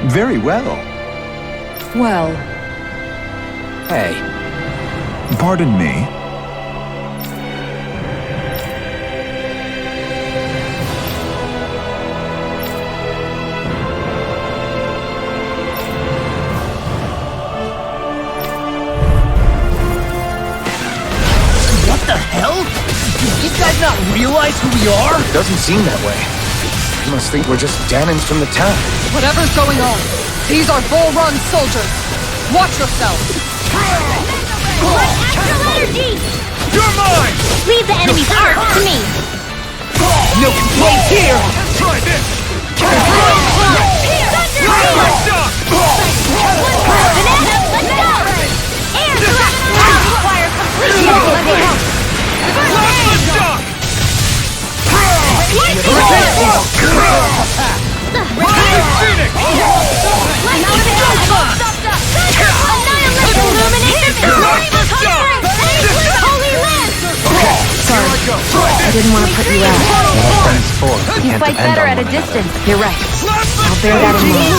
Very well. Well, Hey. Pardon me? What the hell? Do these guys not realize who we are? Doesn't seem that way. You must think we're just Danons from the town. whatever's going on, these are Bull-Run soldiers. Watch yourself. Astral energy! You're mine! Leave the enemy's arc to me! No complaints here! Try this! Air thrust now requires completion! Let me help! I didn't want to put you out. You fight better at a distance. You're right. I'll bear that in mind.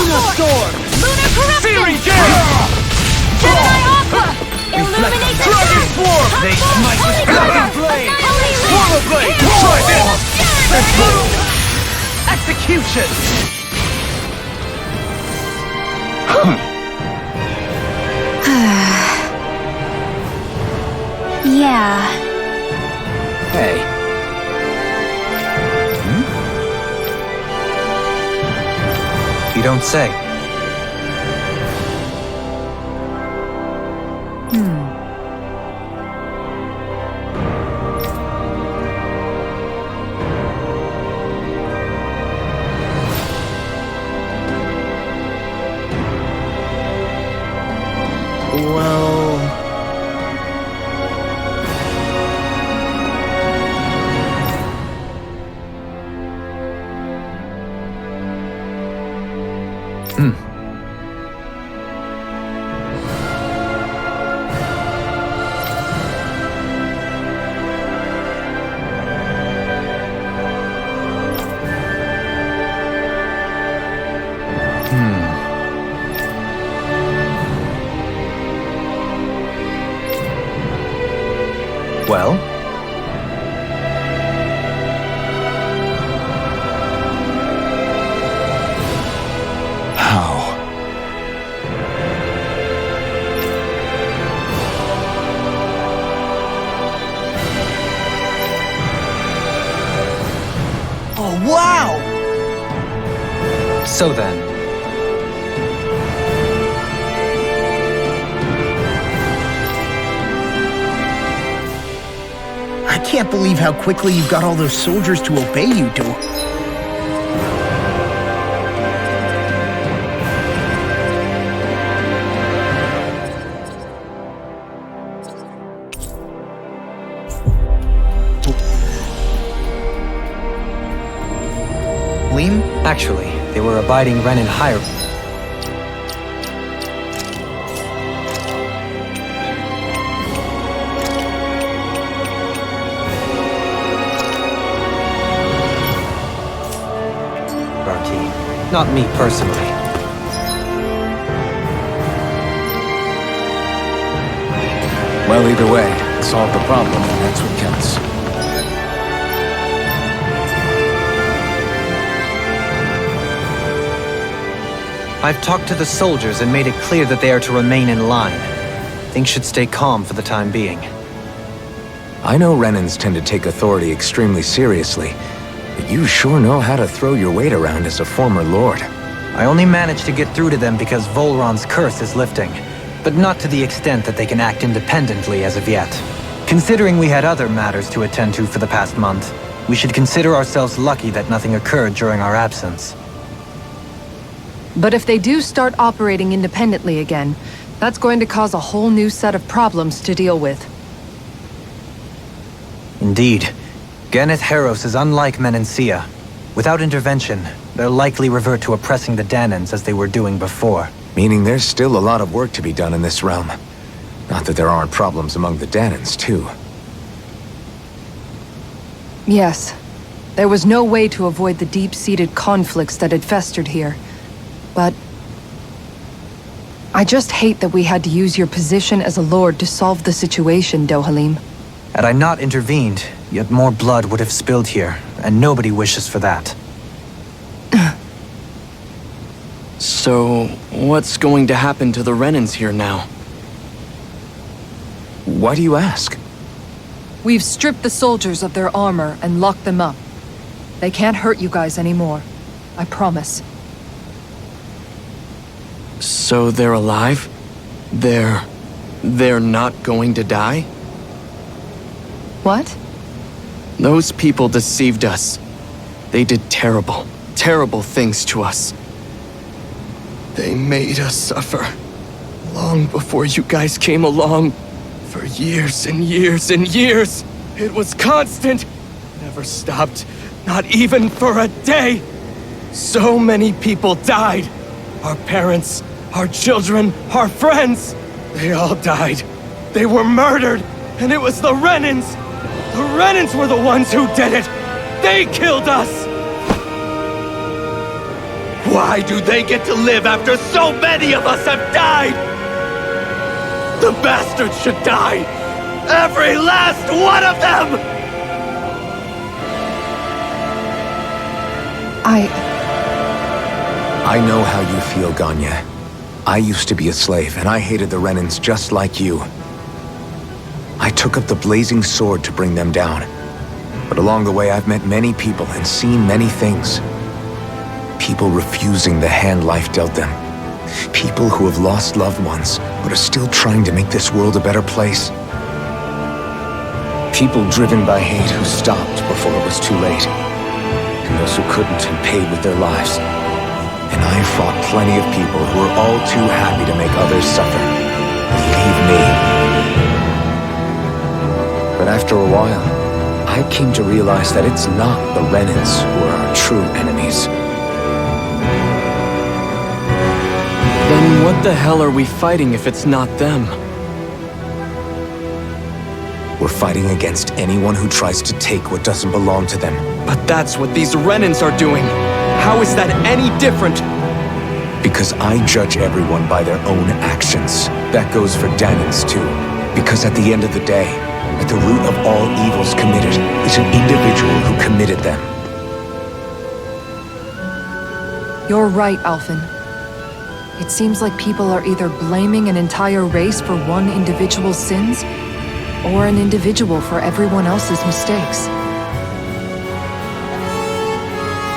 Lunar corruption! Gemini Aqua! Illuminate the Dragon Swarm! They smite with Dragon Blade! Swallow Blade! Try this! Execution! Yeah. Hey. You don't say. Well... Well? How? Oh, wow! So then, I can't believe how quickly you got all those soldiers to obey you two. Liam? actually, they were abiding Renin higher. Not me personally. Well, either way, solve the problem, and that's what counts. I've talked to the soldiers and made it clear that they are to remain in line. Things should stay calm for the time being. I know Renins tend to take authority extremely seriously, but you sure know how to throw your weight around as a former lord. I only managed to get through to them because Volron's curse is lifting, but not to the extent that they can act independently as of yet. Considering we had other matters to attend to for the past month, we should consider ourselves lucky that nothing occurred during our absence. But if they do start operating independently again, that's going to cause a whole new set of problems to deal with. Indeed. Geneth Heros is unlike Menencia. Without intervention, they'll likely revert to oppressing the Danons as they were doing before. Meaning there's still a lot of work to be done in this realm. Not that there aren't problems among the Danons, too. Yes. There was no way to avoid the deep-seated conflicts that had festered here. But I just hate that we had to use your position as a lord to solve the situation, Dohalim. Had I not intervened, yet more blood would have spilled here, and nobody wishes for that. So, what's going to happen to the Renans here now? Why do you ask? We've stripped the soldiers of their armor and locked them up. They can't hurt you guys anymore. I promise. So they're alive? They're not going to die? What? Those people deceived us. They did terrible, terrible things to us. They made us suffer. Long before you guys came along. For years and years and years. It was constant. Never stopped. Not even for a day. So many people died. Our parents, our children, our friends. They all died. They were murdered. And it was the Renans. The Renans were the ones who did it. They killed us. Why do they get to live after so many of us have died? The bastards should die! Every last one of them! I know how you feel, Ganya. I used to be a slave, and I hated the Renans just like you. I took up the blazing sword to bring them down. But along the way, I've met many people and seen many things. People refusing the hand life dealt them. People who have lost loved ones, but are still trying to make this world a better place. People driven by hate who stopped before it was too late. And those who couldn't and paid with their lives. And I fought plenty of people who were all too happy to make others suffer. Believe me. But after a while, I came to realize that it's not the Renans who are our true enemies. Then what the hell are we fighting if it's not them? We're fighting against anyone who tries to take what doesn't belong to them. But that's what these Renans are doing! How is that any different? Because I judge everyone by their own actions. That goes for Danans too. Because at the end of the day, at the root of all evils committed is an individual who committed them. You're right, Alphen. It seems like people are either blaming an entire race for one individual's sins, or an individual for everyone else's mistakes.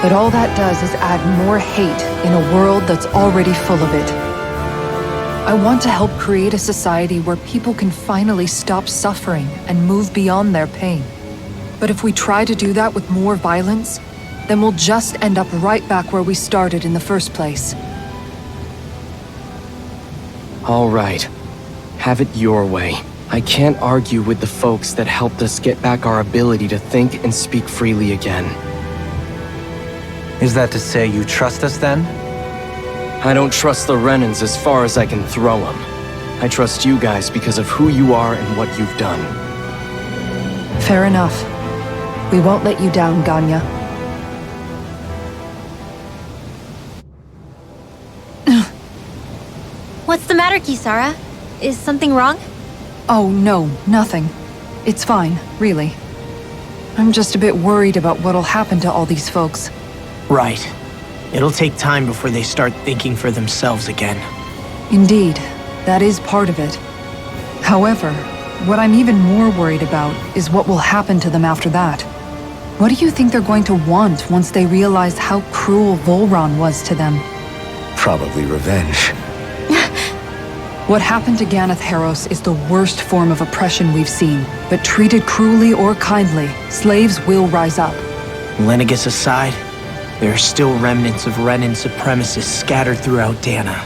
But all that does is add more hate in a world that's already full of it. I want to help create a society where people can finally stop suffering and move beyond their pain. But if we try to do that with more violence, then we'll just end up right back where we started in the first place. All right. Have it your way. I can't argue with the folks that helped us get back our ability to think and speak freely again. Is that to say you trust us then? I don't trust the Renans as far as I can throw them. I trust you guys because of who you are and what you've done. Fair enough. We won't let you down, Ganya. What's the matter, Kisara? Is something wrong? Oh, no, nothing. It's fine, really. I'm just a bit worried about what'll happen to all these folks. Right. It'll take time before they start thinking for themselves again. Indeed, that is part of it. However, what I'm even more worried about is what will happen to them after that. What do you think they're going to want once they realize how cruel Volron was to them? Probably revenge. What happened to Ganeth Haros is the worst form of oppression we've seen, but treated cruelly or kindly, slaves will rise up. Lenegus aside, there are still remnants of Renan supremacists scattered throughout Dana.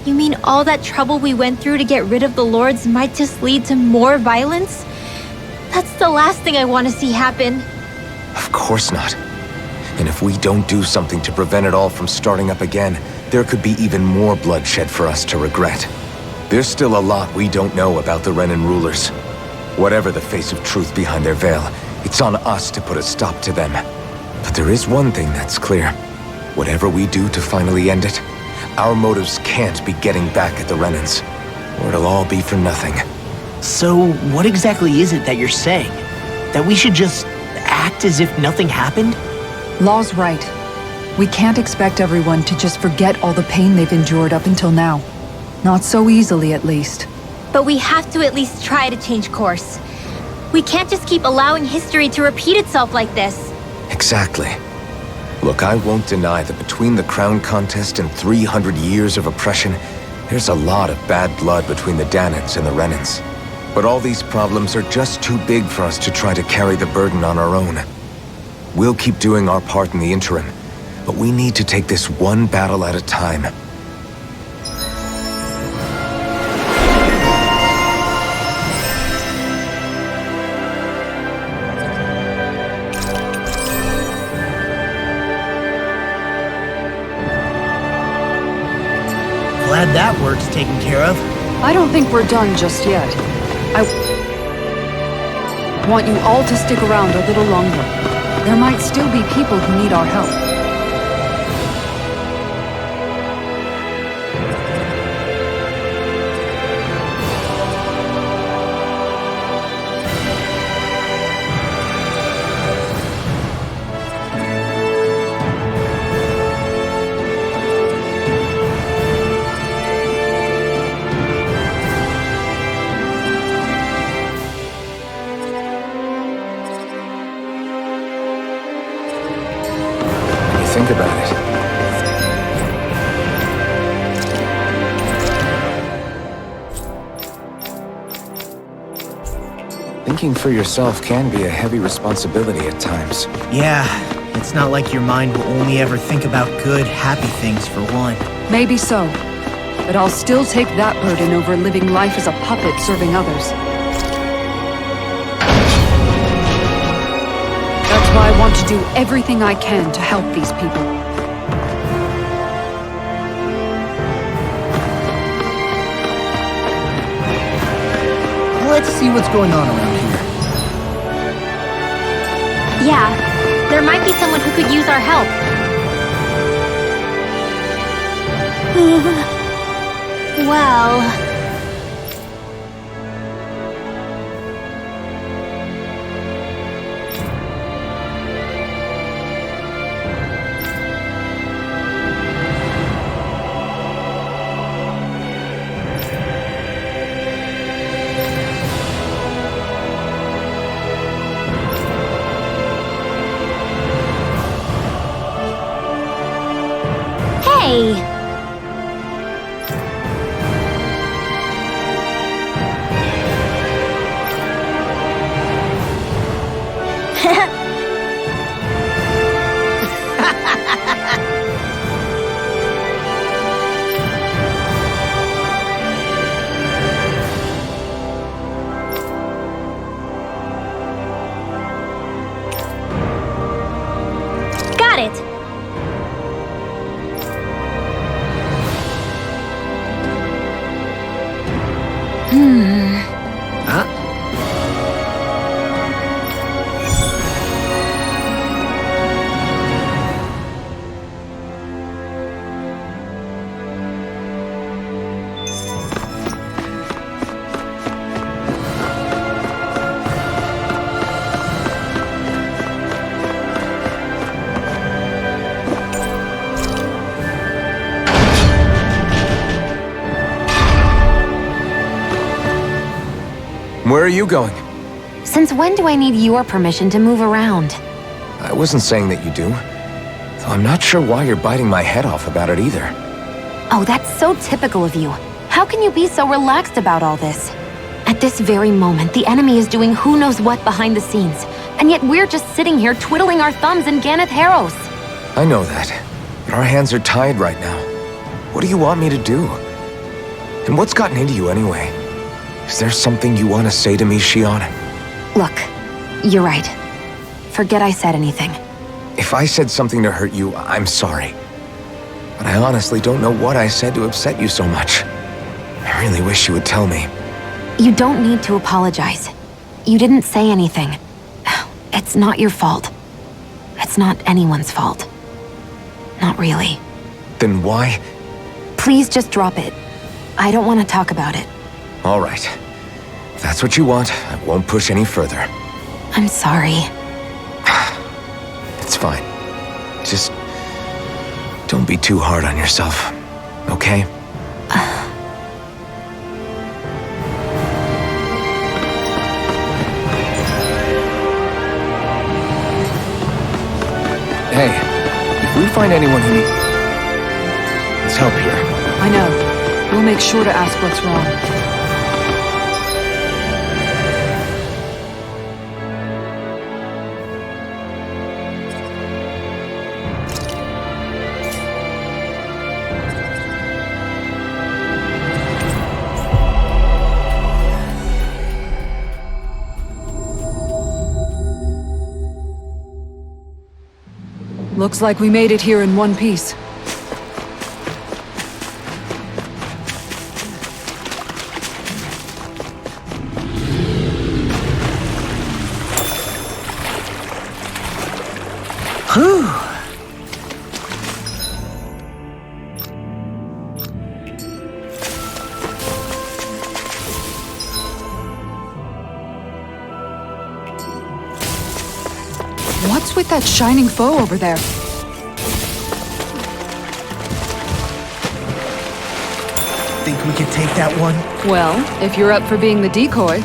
You mean all that trouble we went through to get rid of the Lords might just lead to more violence? That's the last thing I want to see happen. Of course not. And if we don't do something to prevent it all from starting up again, there could be even more bloodshed for us to regret. There's still a lot we don't know about the Renan rulers. Whatever the face of truth behind their veil, it's on us to put a stop to them. But there is one thing that's clear. Whatever we do to finally end it, Our motives can't be getting back at the Renans, or it'll all be for nothing. So, what exactly is it that you're saying? That we should just act as if nothing happened? Law's right. We can't expect everyone to just forget all the pain they've endured up until now. Not so easily, at least. But we have to at least try to change course. We can't just keep allowing history to repeat itself like this. Exactly. Look, I won't deny that between the crown contest and 300 years of oppression, there's a lot of bad blood between the Danans and the Renans. But all these problems are just too big for us to try to carry the burden on our own. We'll keep doing our part in the interim, but we need to take this one battle at a time. Glad that work's taken care of. I don't think we're done just yet. I want you all to stick around a little longer. There might still be people who need our help. Think about it. Thinking for yourself can be a heavy responsibility at times. Yeah, it's not like your mind will only ever think about good, happy things for one. Maybe so. But I'll still take that burden over living life as a puppet serving others. That's why I want to do everything I can to help these people. Let's see what's going on around here. Yeah, there might be someone who could use our help. Well... Hey! Got it! Where are you going? Since when do I need your permission to move around? I wasn't saying that you do. Though I'm not sure why you're biting my head off about it either. Oh, that's so typical of you. How can you be so relaxed about all this? At this very moment, the enemy is doing who knows what behind the scenes, and yet we're just sitting here twiddling our thumbs in Ganeth Harros. I know that, but our hands are tied right now. What do you want me to do? And what's gotten into you anyway? Is there something you want to say to me, Shionne? Look, you're right. Forget I said anything. If I said something to hurt you, I'm sorry. But I honestly don't know what I said to upset you so much. I really wish you would tell me. You don't need to apologize. You didn't say anything. It's not your fault. It's not anyone's fault. Not really. Then why? Please just drop it. I don't want to talk about it. All right. If that's what you want, I won't push any further. I'm sorry. It's fine. Just don't be too hard on yourself, okay? Hey, if we find anyone who needs help here. I know. We'll make sure to ask what's wrong. Looks like we made it here in one piece. Whew. What's with that shining foe over there? Think we can take that one? Well, if you're up for being the decoy.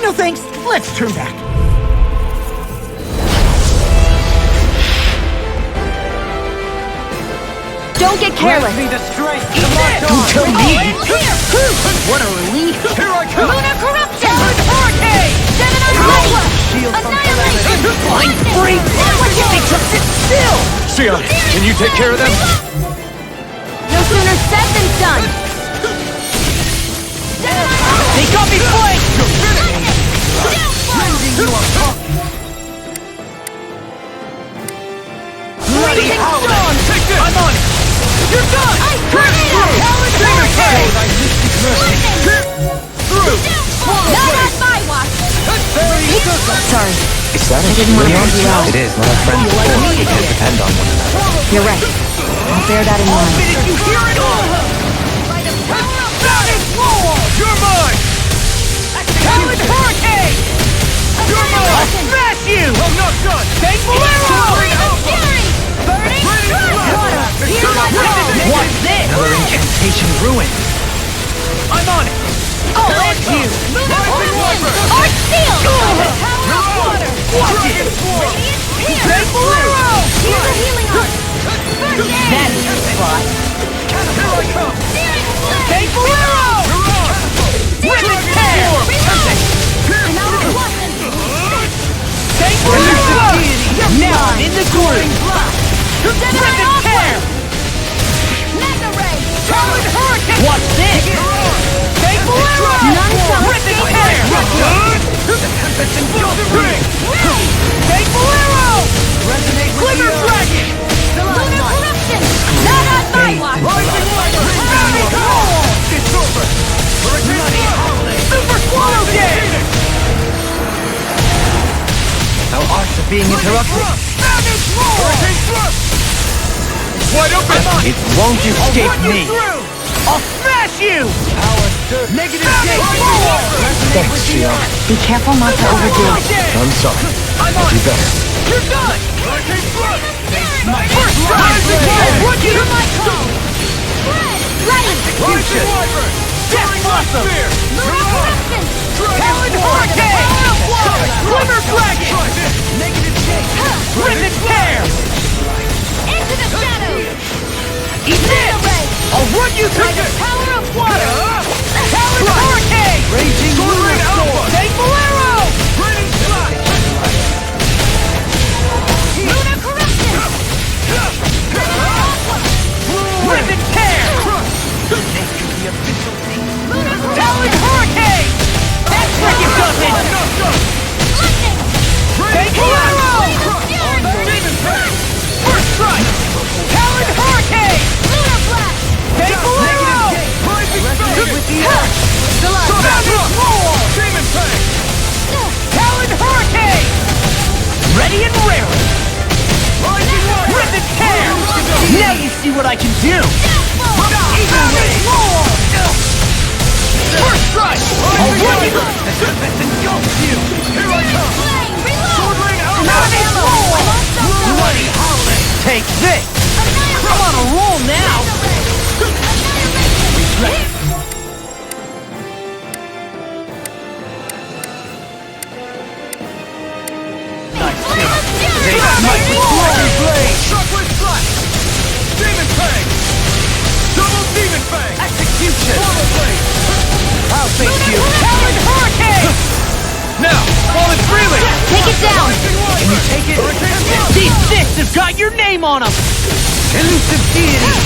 No thanks. Let's turn back. Don't get careless! Don't tell me! What a relief! Here I come! Lunar corruption! Hurricane! Shield from Annihilation! Blind freak! They just sit still! Shionne, can you take care of them? No sooner said than done! They got me flanked! Bloody hell! I'm on it! You're done! Hurricane! Not on my watch! Sorry, Is that a didn't want to shield? help you out. It is, not a friend before. We can't depend on one another. you're right. I'll bear that in mind. Did you hear it all? That is war! You're mine! Talon Hurricane! You're mine! I'll smash you! I'm not done! Thankful arrow! What's this? Another incantation ruined. I'm on it! I'll end you! Arch seal! Watch it! Thankful arrow! Here's a healing arm! That is the spot! Here I come! Thankful arrow! Rip and tear! Thankful arrow! Now I'm in the groove! Rip and tear! Talon Hurricane! Watch this! Thankful arrow! None shall Rip and escape tear! Thankful arrow! Glimmer dragon! Lunar corruption! Not on my watch! It's over! Super swallow game! Our arts are being interrupted. Wide open! It won't escape me. I'll smash you! Negative gate! Thanks, Shionne. Be careful not to overdo it. I'm sorry. I'm I'll on do it! better. You're done! First strike! I'll run you to my call! Ready! Death Blossom! Talon Hurricane! Glimmer Dragon! Negative gate! Rip and tear! Into the shadows! Eat this! I'll run you to the power of water! Talon Hurricane! Raging Lunar Storm! Thankful arrow! Burning Slash! Lunar corruption! Rip and tear! Talon Hurricane! That frickin' does it! Thankful arrow! First strike! Talon Hurricane! Thankful arrow! Talon Hurricane! Ready and raring! Rip and tear! Now you see what I can do! strike! I'll run you! This engulfs you! Here I come! Sword Ring out! Not ammo! Bloody howling! Take this! I'm on a roll now! Nice job! Take Smite with Glory Blade! Shockwave Slash! Demon Fang! Double Demon Fang! Execution! Portal Blade! I'll face you! Talon Hurricane! Now, fall it freely! Take it down! Can you take it? These fists have got your name on them! Elusive Deity!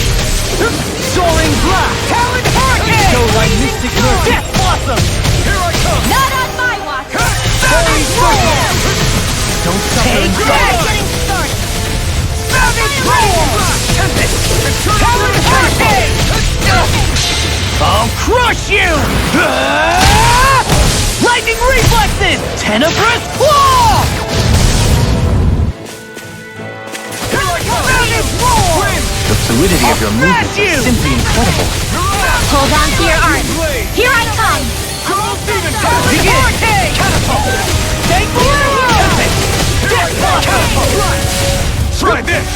Soaring Blast! Talon Hurricane! Show my mystic mercy! Death Blossom! Here I come! Not on my watch! Savage Roar! Don't suffer in silence! Getting started! Savage Roar! Tempest! Talon Hurricane! I'll crush you! Lightning Reflexes! Tenebrous Claw! Here I come! Savage Roar! The fluidity of your movements is simply incredible. Hold on to your arms! Here I come! Hurricane! Catapult! Take Death Blossom! Try this!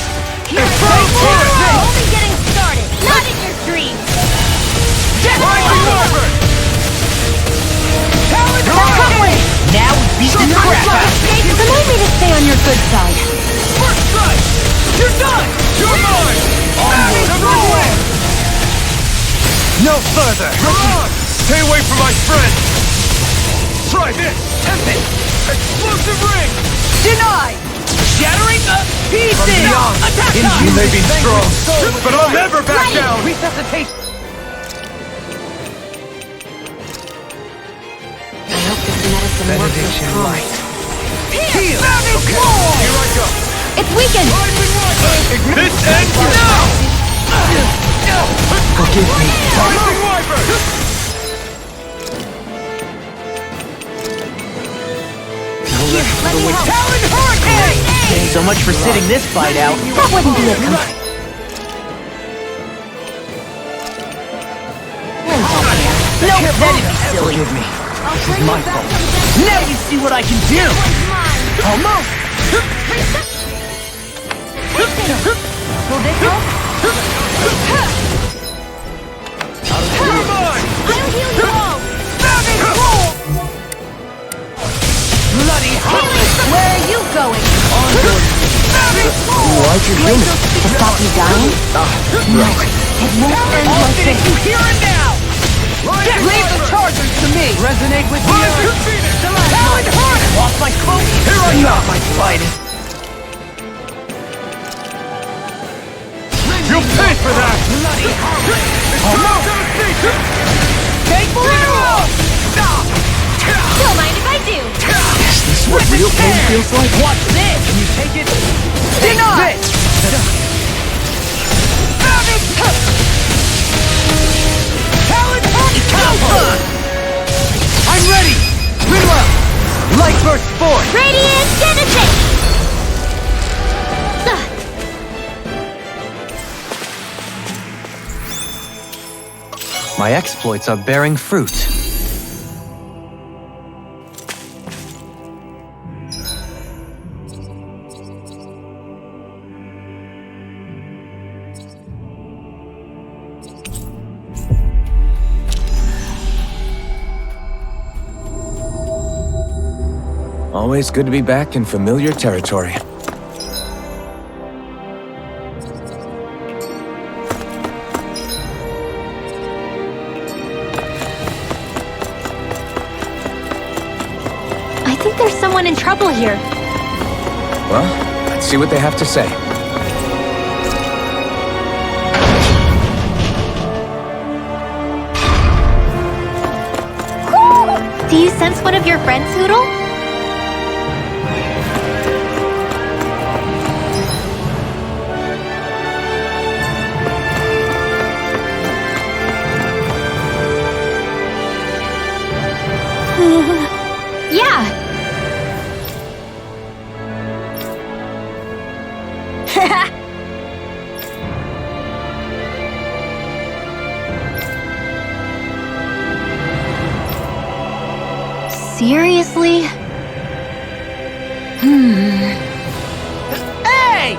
Only getting started! Not in your dreams! Death Blossom! Talon Hurricane! Now we beat the crap out of you! Remind me to stay on your good side. First strike! You're done! You're mine! Onward and onward! No further! Stay away from my friend! Try this! Tempest! Explosive ring! Denied! Shattering the pieces! Attack time! You may be strong, but I'll never back down! Resuscitation! I hope this medicine works with promise. Heal! Okay, here I go! It's weakened! This ends now! Forgive me. Rising Wyvern! Talon Hurricane! So much for sitting this fight out. That wouldn't be a complaint. No, that'd be silly. Forgive me. This is my fault. Now you see what I can do! Almost! Will this help? You're mine! I'll heal you all! Savage Roar! Bloody howling! Where are you going? Savage Roar! Why'd you heal me? To stop you dying? No, it won't end I'll like finish this. you here and now! Leave the chargers to me. Resonate with me. Talon Hurricane! Off my cloak! Here I Not go! my fighting. You'll pay for that! Bloody howling! Take Don't mind if I do. Is this what real pain feels like? Watch this! Can you take it? Deny! Talon Hurricane! I'm ready! Ridwell! Light Burst Force! Radiant Genesis! My exploits are bearing fruit. Always good to be back in familiar territory. I think there's someone in trouble here. Well, let's see what they have to say. Do you sense one of your friends, Hoodle? Yeah. Seriously? Hey!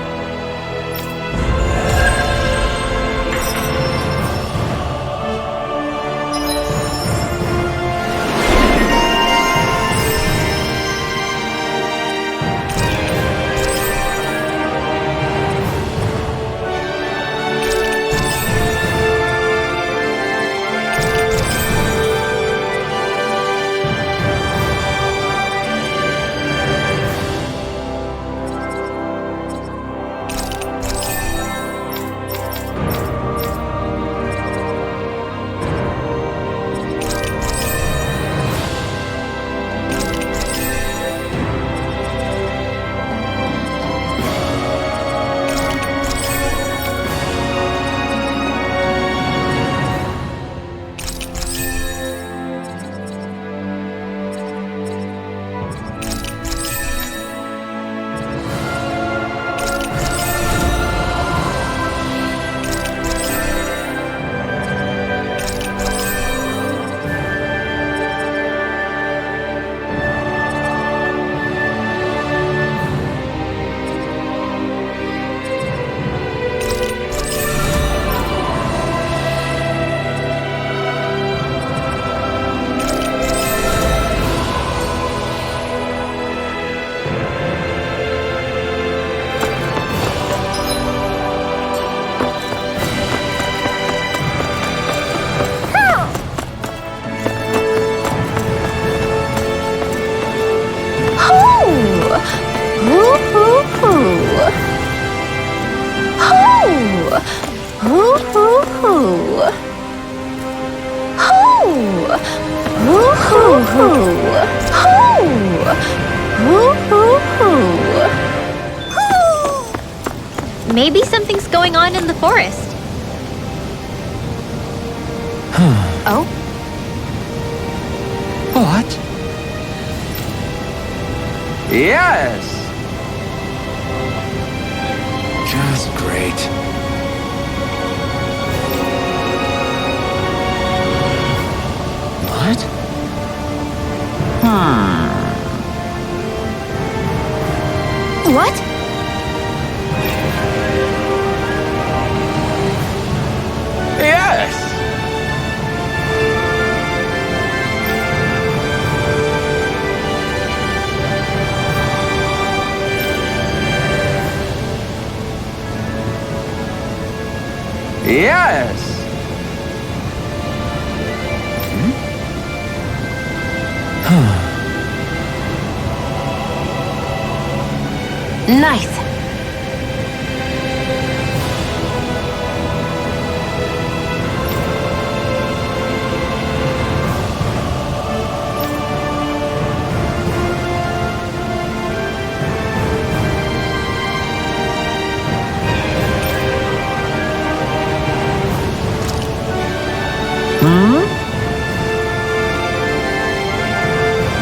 Maybe something's going on in the forest. Oh? What? Yes! Just great. What? What? Yes! Yes! Nice.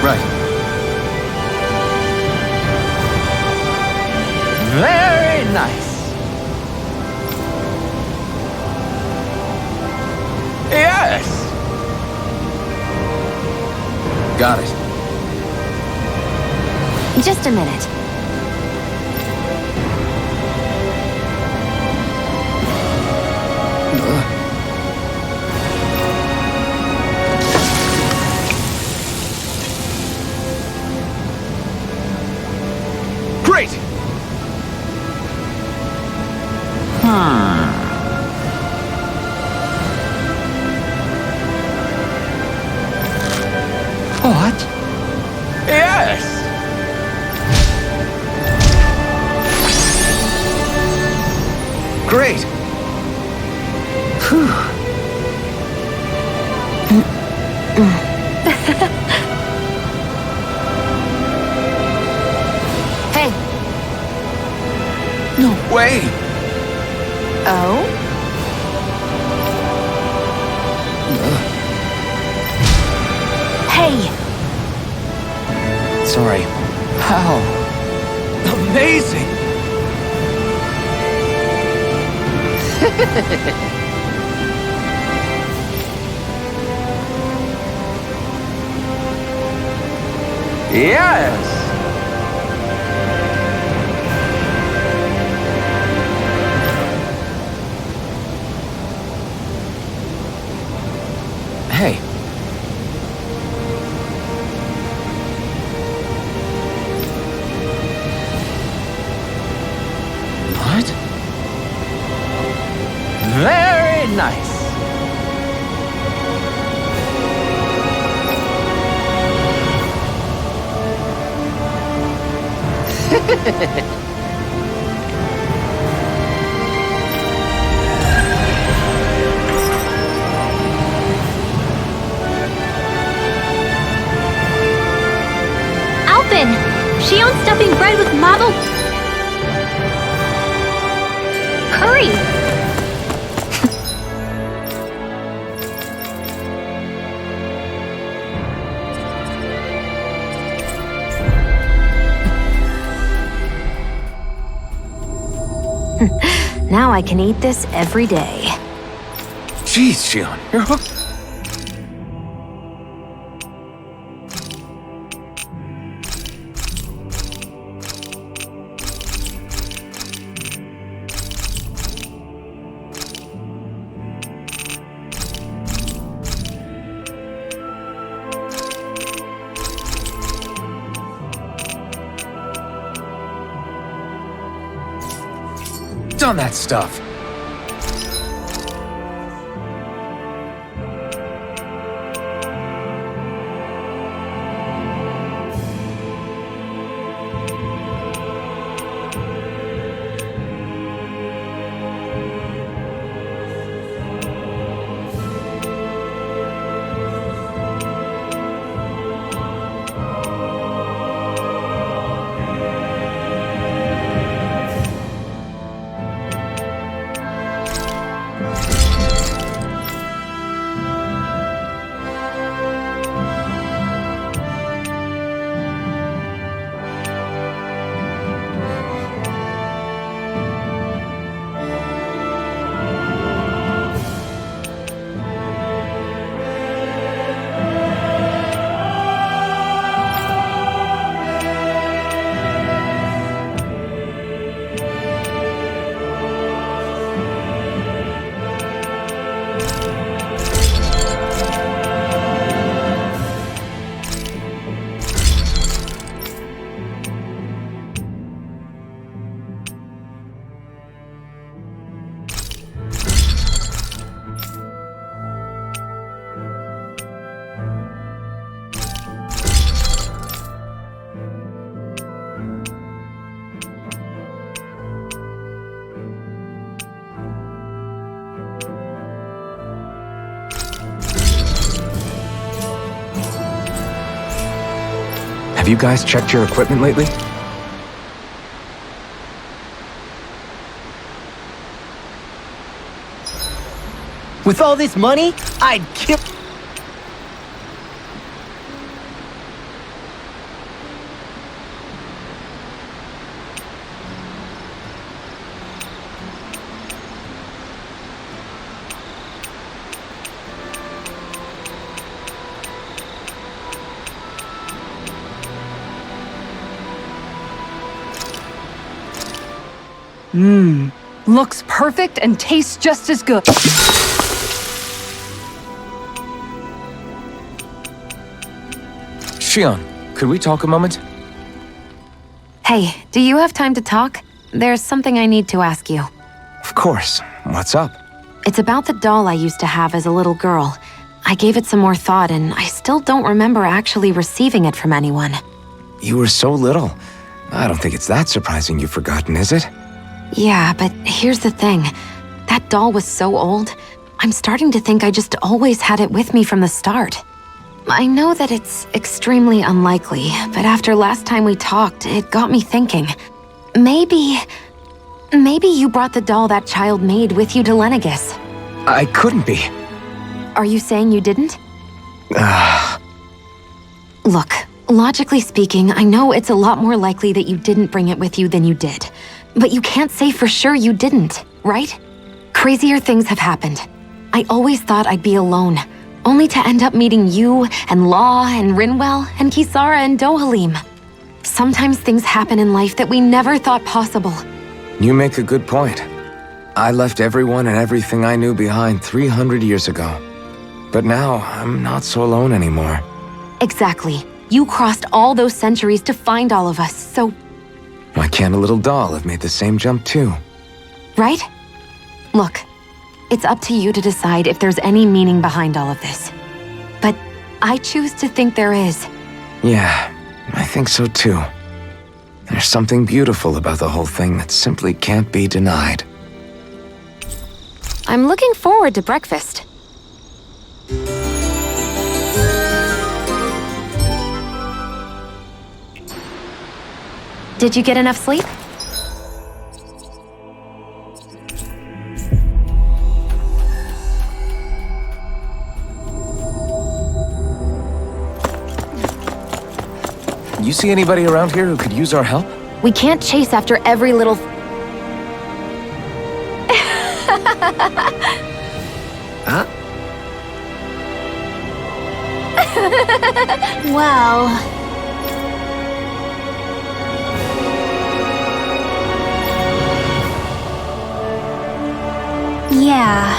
Right. Very nice. Yes! Got it. Just a minute. Great! What? Yes! Great. Hey. No way. Oh? Hey. Sorry. How? Amazing! Yes! Hey. What? Very nice. Alphen! Shionne stuffing bread with marble... curry! Now I can eat this every day. Jeez, Shionne, you're hooked. Done that stuff. Have you guys checked your equipment lately? With all this money, I'd kill... Looks perfect and tastes just as good. Shionne, could we talk a moment? Hey, do you have time to talk? There's something I need to ask you. Of course. What's up? It's about the doll I used to have as a little girl. I gave it some more thought, and I still don't remember actually receiving it from anyone. You were so little. I don't think it's that surprising you've forgotten, is it? Yeah, but here's the thing. That doll was so old, I'm starting to think I just always had it with me from the start. I know that it's extremely unlikely, but after last time we talked, it got me thinking. Maybe you brought the doll that child made with you to Lenegis. I couldn't be. Are you saying you didn't? Look, logically speaking, I know it's a lot more likely that you didn't bring it with you than you did. But you can't say for sure you didn't, right? Crazier things have happened. I always thought I'd be alone, only to end up meeting you and Law and Rinwell and Kisara and Dohalim. Sometimes things happen in life that we never thought possible. You make a good point. I left everyone and everything I knew behind 300 years ago. But now, I'm not so alone anymore. Exactly. You crossed all those centuries to find all of us, so... Why can't a little doll have made the same jump too? Right? Look, it's up to you to decide if there's any meaning behind all of this. But I choose to think there is. Yeah, I think so too. There's something beautiful about the whole thing that simply can't be denied. I'm looking forward to breakfast. Did you get enough sleep? You see anybody around here who could use our help? We can't chase after every little... Huh? Well... Yeah.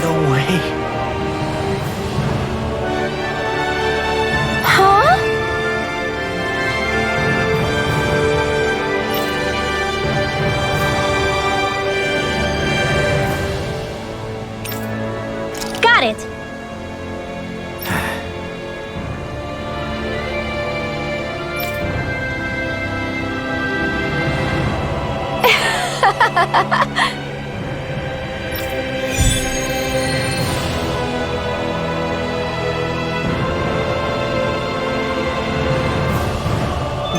No way. Huh? Got it.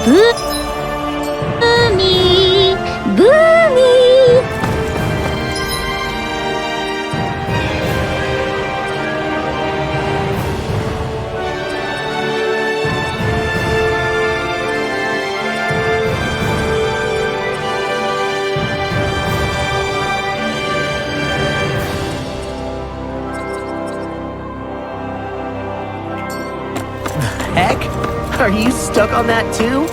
Boomy! Boomy! Heck? Are you stuck on that too?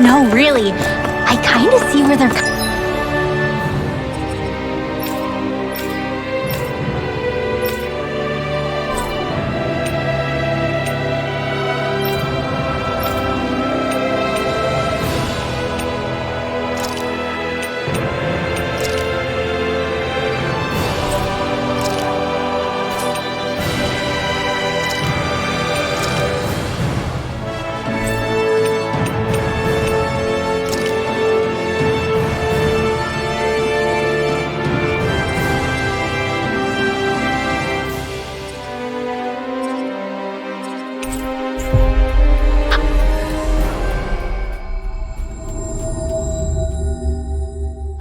No, really. I kind of see where they're...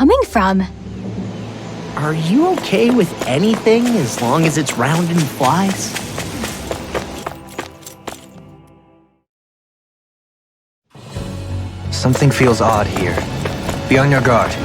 coming from? Are you okay with anything as long as it's round and flies? Something feels odd here. Be on your guard.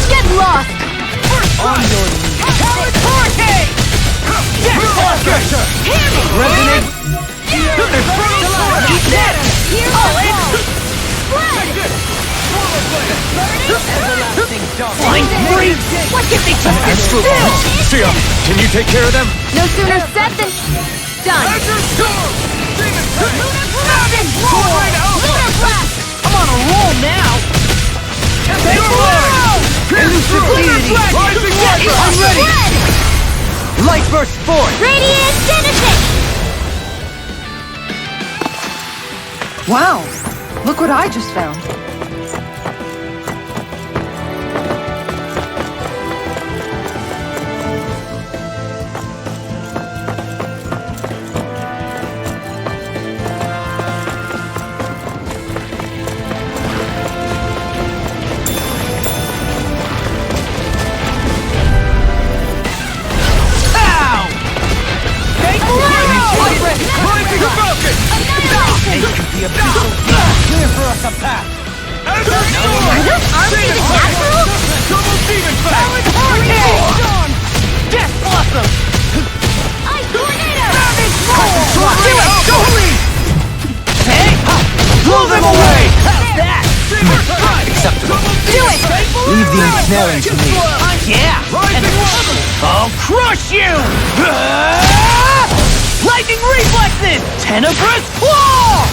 Get lost! On your knees. Powered hurricane! Yes, Walker! Hear me! Resonate! There's fruit to life! Eat that! All in! Flying free! What can they just sit still? Shionne, can you take care of them? No sooner said than done. Azure Storm! Demon Blast! Lunar Blast! roll now! Elusive deity! I'm ready! Light burst forth! Radiant Genesis! Wow, look what I just found. Clear for us a path! Are those armies natural? Death Blossom! Ice Tornado! Hey! Blow them away! How's that? Acceptable. Do it! Leave the ensnaring to me. Yeah! I'll crush you! Lightning reflexes! Tenebrous claw!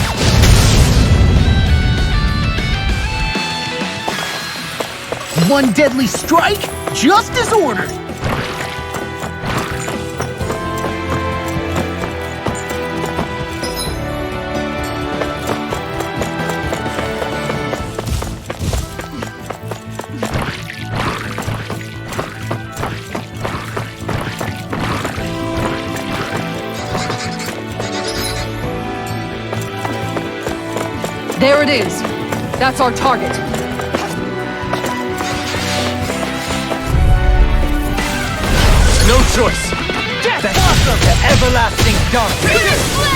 One deadly strike, just as ordered. There it is. That's our target. No choice. Death Blossom! The everlasting darkness.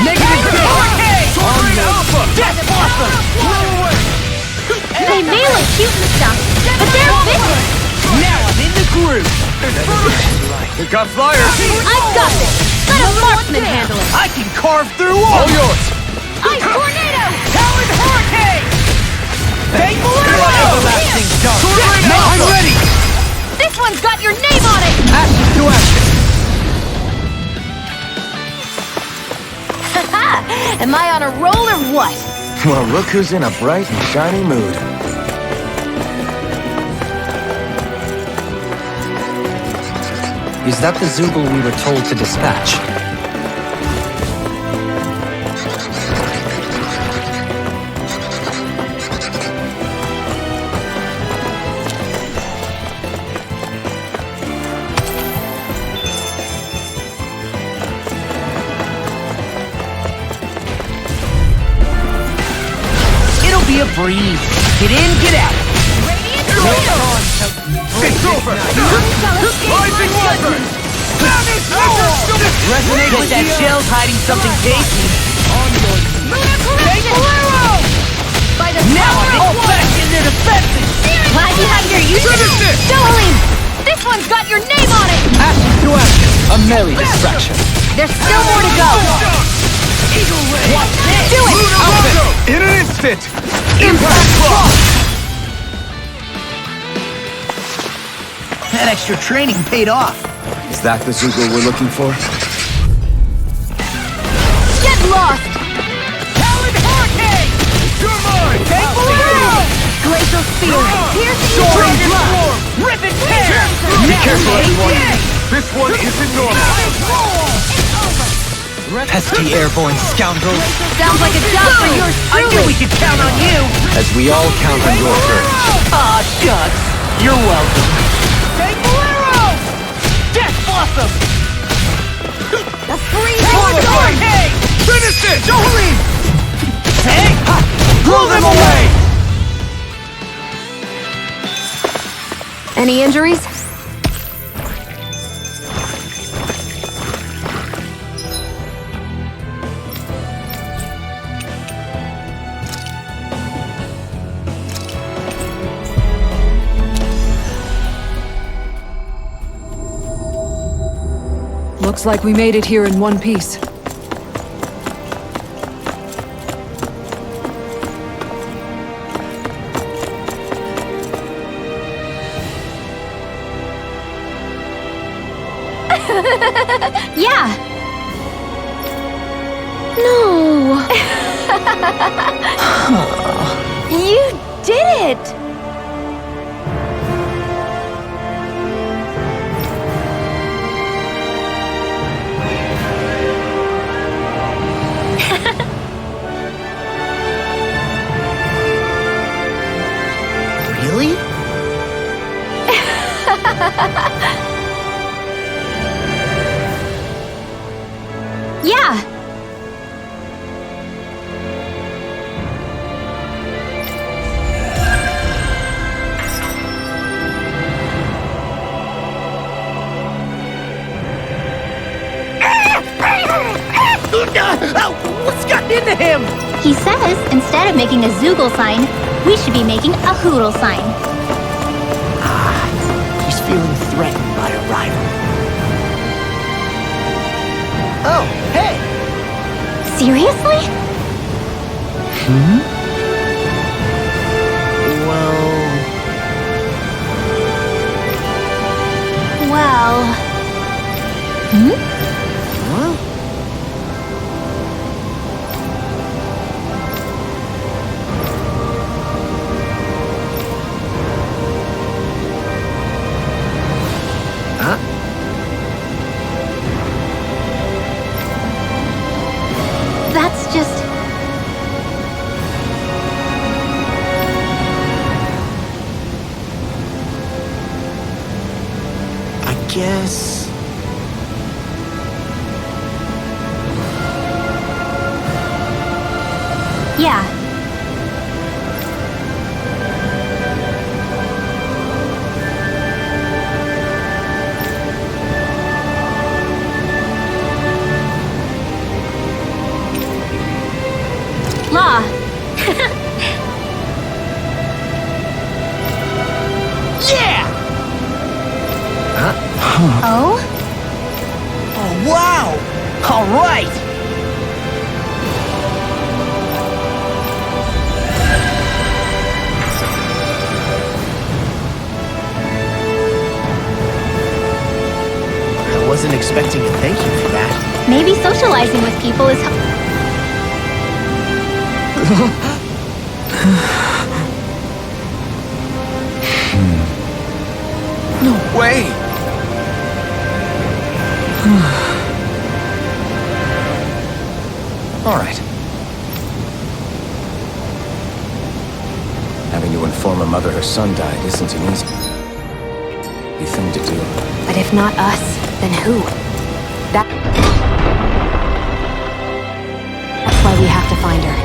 Negative Alpha! Death Blossom! They may look cute and stuff, but they're vicious! Now I'm in the groove! We got flyers. I've got this! Let a marksman handle it! I can carve through all yours! Ice Tornado! Talon Hurricane! Fateful Everlasting darkness. I'm ready! This one's got your name on it! Ashes to ashes. Am I on a roll or what? Well, look who's in a bright and shiny mood. Is that the Zoogle we were told to dispatch? It'll be a breeze. Get in, get out. It's over! Rising Wyvern! Bet that shell's hiding something tasty. Fateful Arrow! Now I'm all back in their defenses! Glad you have your uses! Jolene! This one's got your name on it! Ashes to ashes. A merry distraction. There's still more to go. What's this? Do it! In an instant. Impact Frost! That extra training paid off. Is that the Zoogle we're looking for? Get lost! Talon Hurricane! You're mine! Fateful Arrow! Glacial Spear! Piercing Soaring Storm! Rip and tear! Be careful, everyone. This one isn't normal. Pesky airborne scoundrels. Sounds like a job for yours I knew we truly! could count on you! As we all count on your courage. Aw, shucks. You're welcome. Fateful Arrow! Death Blossom! The freeze! Hurricane! Finish it! Jolene! Hey! Blow them away! Any injuries? Looks like we made it here in one piece. Yeah! No! You did it! Really? Yeah. What's gotten into him? He says instead of making a Zoogle sign, we should be making a Hoodle sign. He's feeling threatened by a rival. Oh, hey! Seriously? Well... Well... Huh? That's just... I guess... Yeah. Law. Yeah! Oh? Oh, wow! All right! I wasn't expecting a thank you for that. Maybe socializing with people is... No way! All right. Having to inform a mother her son died isn't an easy thing to do. But if not us, then who? That's why we have to find her.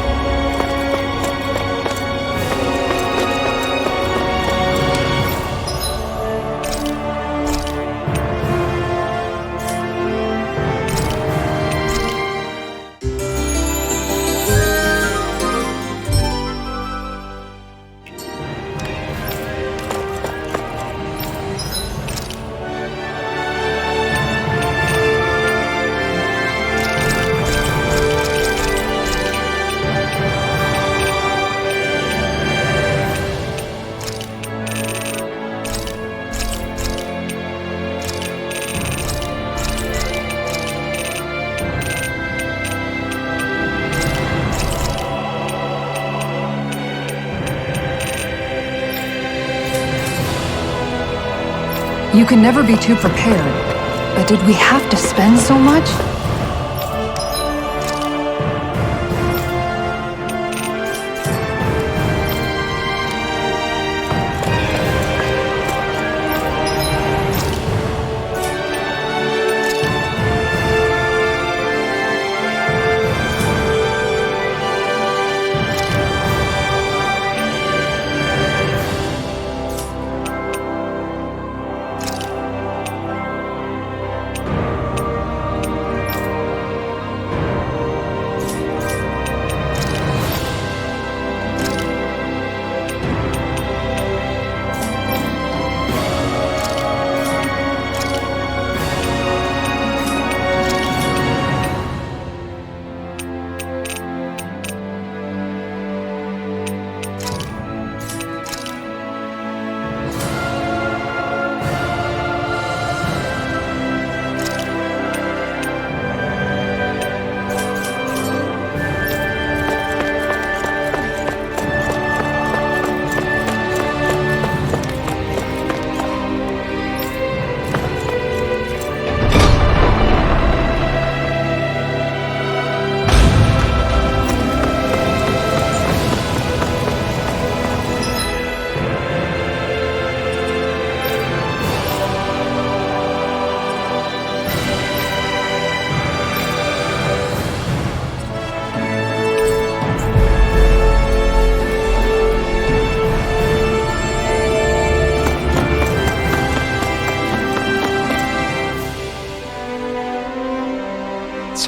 You can never be too prepared. But did we have to spend so much?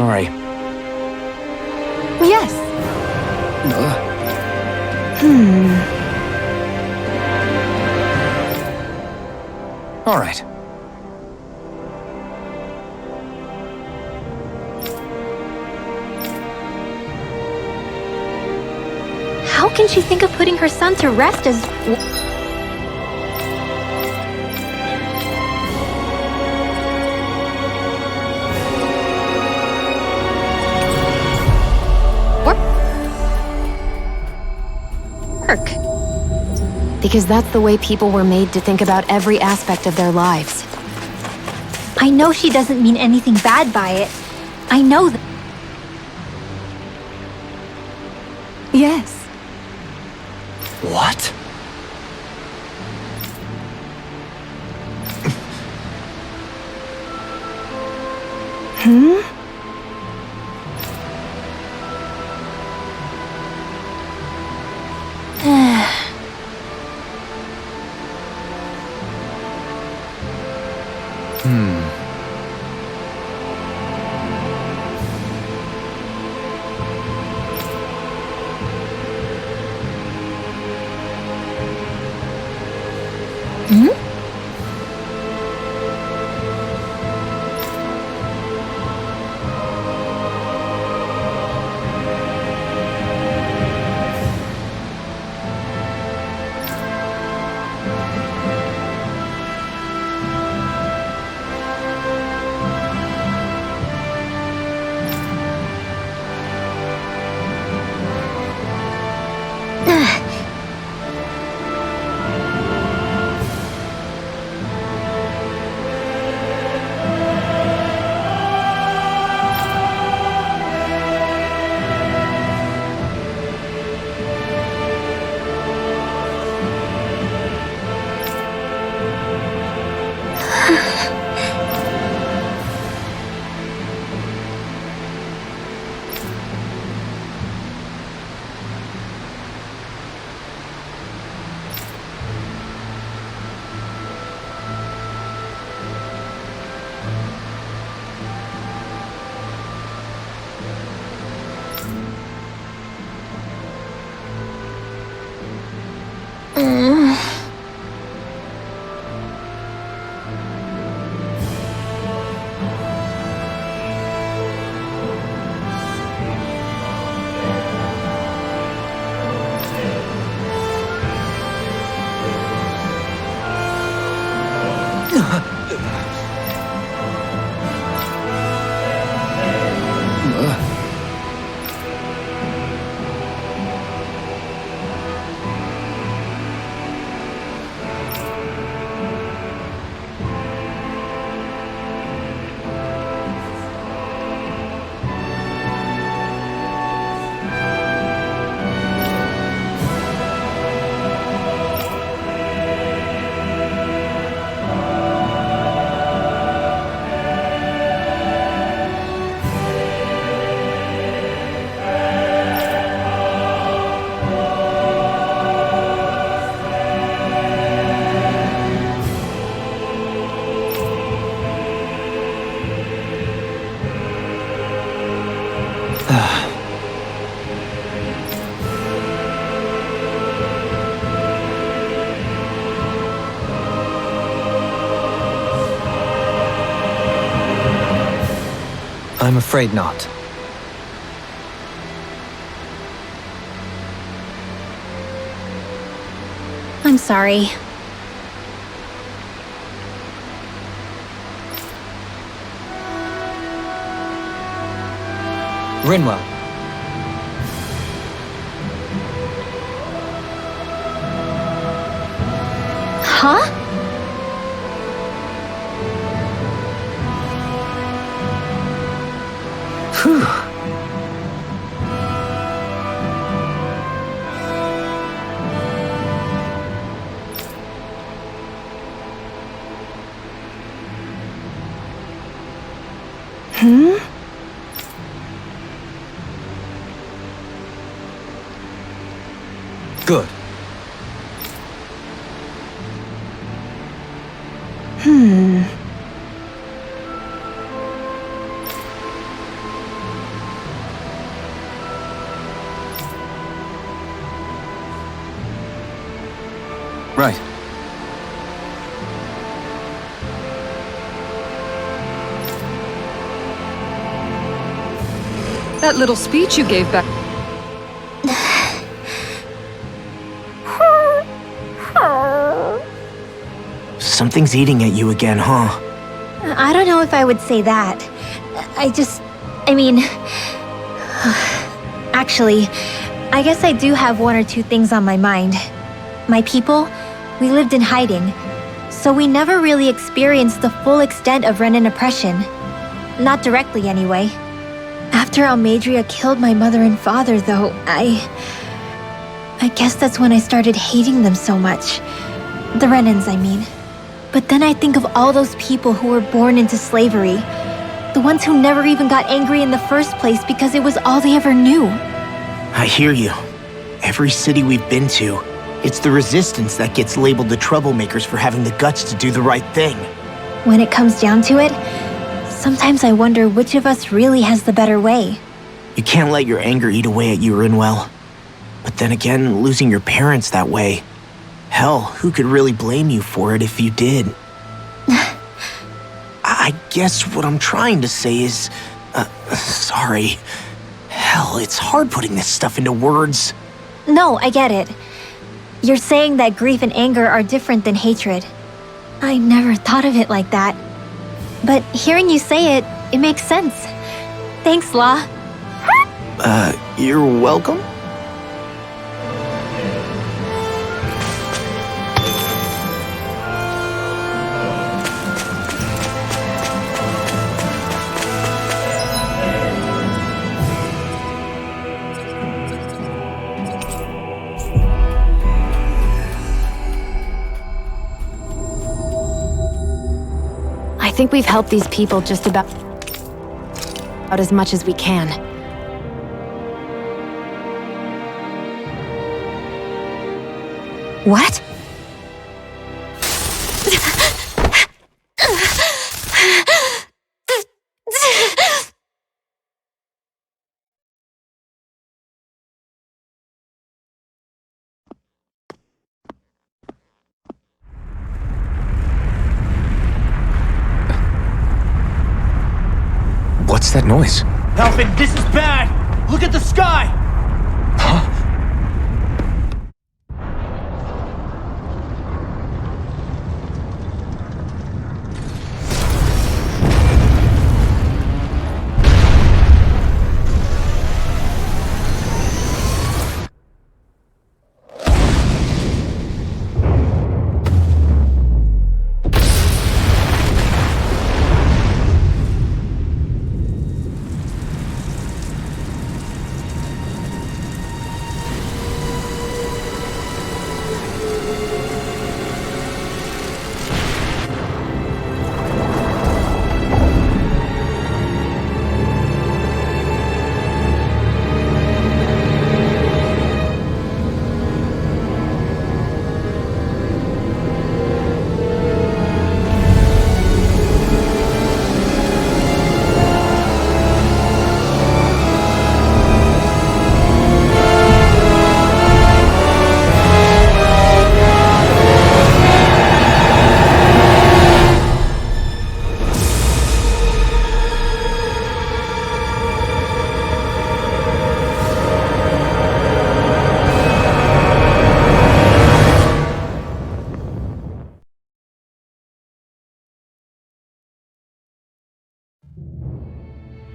sorry. Yes. All right. How can she think of putting her son to rest as... work? Because that's the way people were made to think about every aspect of their lives. I know she doesn't mean anything bad by it. I know that. Yes. What? I'm afraid not. I'm sorry. Rinwell. Huh? Phew. Good. Right. That little speech you gave back. Something's eating at you again, huh? I don't know if I would say that. I mean... Actually, I guess I do have one or two things on my mind. My people, we lived in hiding, so we never really experienced the full extent of Renan oppression. Not directly, anyway. After Almadria killed my mother and father, though, I guess that's when I started hating them so much. The Renans, I mean. But then I think of all those people who were born into slavery. The ones who never even got angry in the first place because it was all they ever knew. I hear you. Every city we've been to, it's the resistance that gets labeled the troublemakers for having the guts to do the right thing. When it comes down to it, sometimes I wonder which of us really has the better way. You can't let your anger eat away at you, Rinwell. But then again, losing your parents that way... Hell, who could really blame you for it if you did? I guess what I'm trying to say is... sorry. Hell, it's hard putting this stuff into words. No, I get it. You're saying that grief and anger are different than hatred. I never thought of it like that. But hearing you say it, it makes sense. Thanks, La. You're welcome? I think we've helped these people just about as much as we can. What? What's that noise? Alphen, this is bad! Look at the sky! Huh?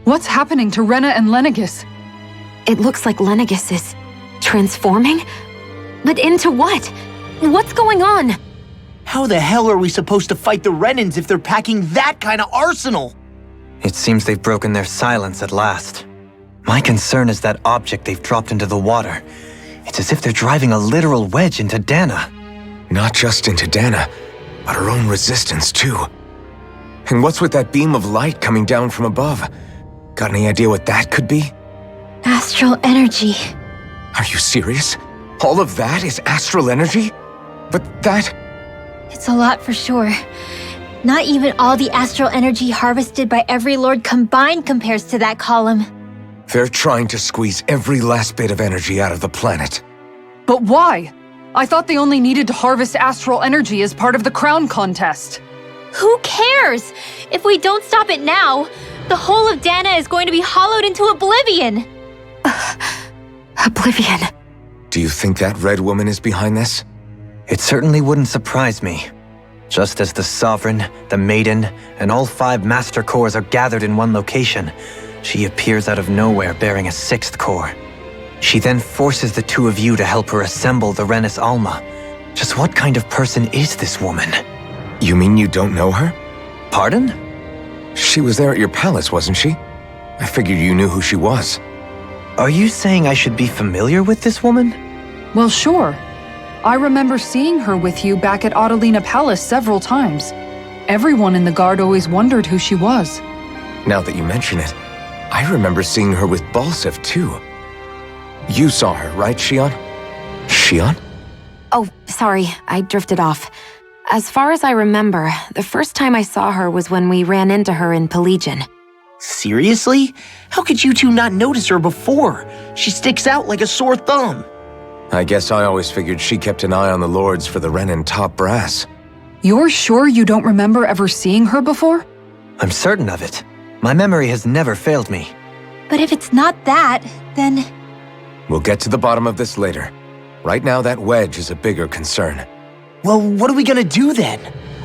What's happening to Rena and Lenegis? It looks like Lenegis is transforming? But into what? What's going on? How the hell are we supposed to fight the Renans if they're packing that kind of arsenal? It seems they've broken their silence at last. My concern is that object they've dropped into the water. It's as if they're driving a literal wedge into Dana. Not just into Dana, but her own resistance too. And what's with that beam of light coming down from above? Got any idea what that could be? Astral energy. Are you serious? All of that is astral energy? But that... It's a lot for sure. Not even all the astral energy harvested by every lord combined compares to that column. They're trying to squeeze every last bit of energy out of the planet. But why? I thought they only needed to harvest astral energy as part of the crown contest. Who cares? If we don't stop it now, the whole of Dana is going to be hollowed into oblivion. Oblivion. Do you think that red woman is behind this? It certainly wouldn't surprise me. Just as the Sovereign, the Maiden, and all 5 Master Cores are gathered in one location, she appears out of nowhere bearing a 6th core. She then forces the 2 of you to help her assemble the Renis Alma. Just what kind of person is this woman? You mean you don't know her? Pardon? She was there at your palace, wasn't she? I figured you knew who she was. Are you saying I should be familiar with this woman? Well, sure. I remember seeing her with you back at Adelina Palace several times. Everyone in the guard always wondered who she was. Now that you mention it, I remember seeing her with Balsef too. You saw her, right, Shionne? Shionne? Oh, sorry, I drifted off. As far as I remember, the first time I saw her was when we ran into her in Pelagian. Seriously? How could you two not notice her before? She sticks out like a sore thumb. I guess I always figured she kept an eye on the lords for the Renin top brass. You're sure you don't remember ever seeing her before? I'm certain of it. My memory has never failed me. But if it's not that, then... We'll get to the bottom of this later. Right now, that wedge is a bigger concern. Well, what are we gonna do then?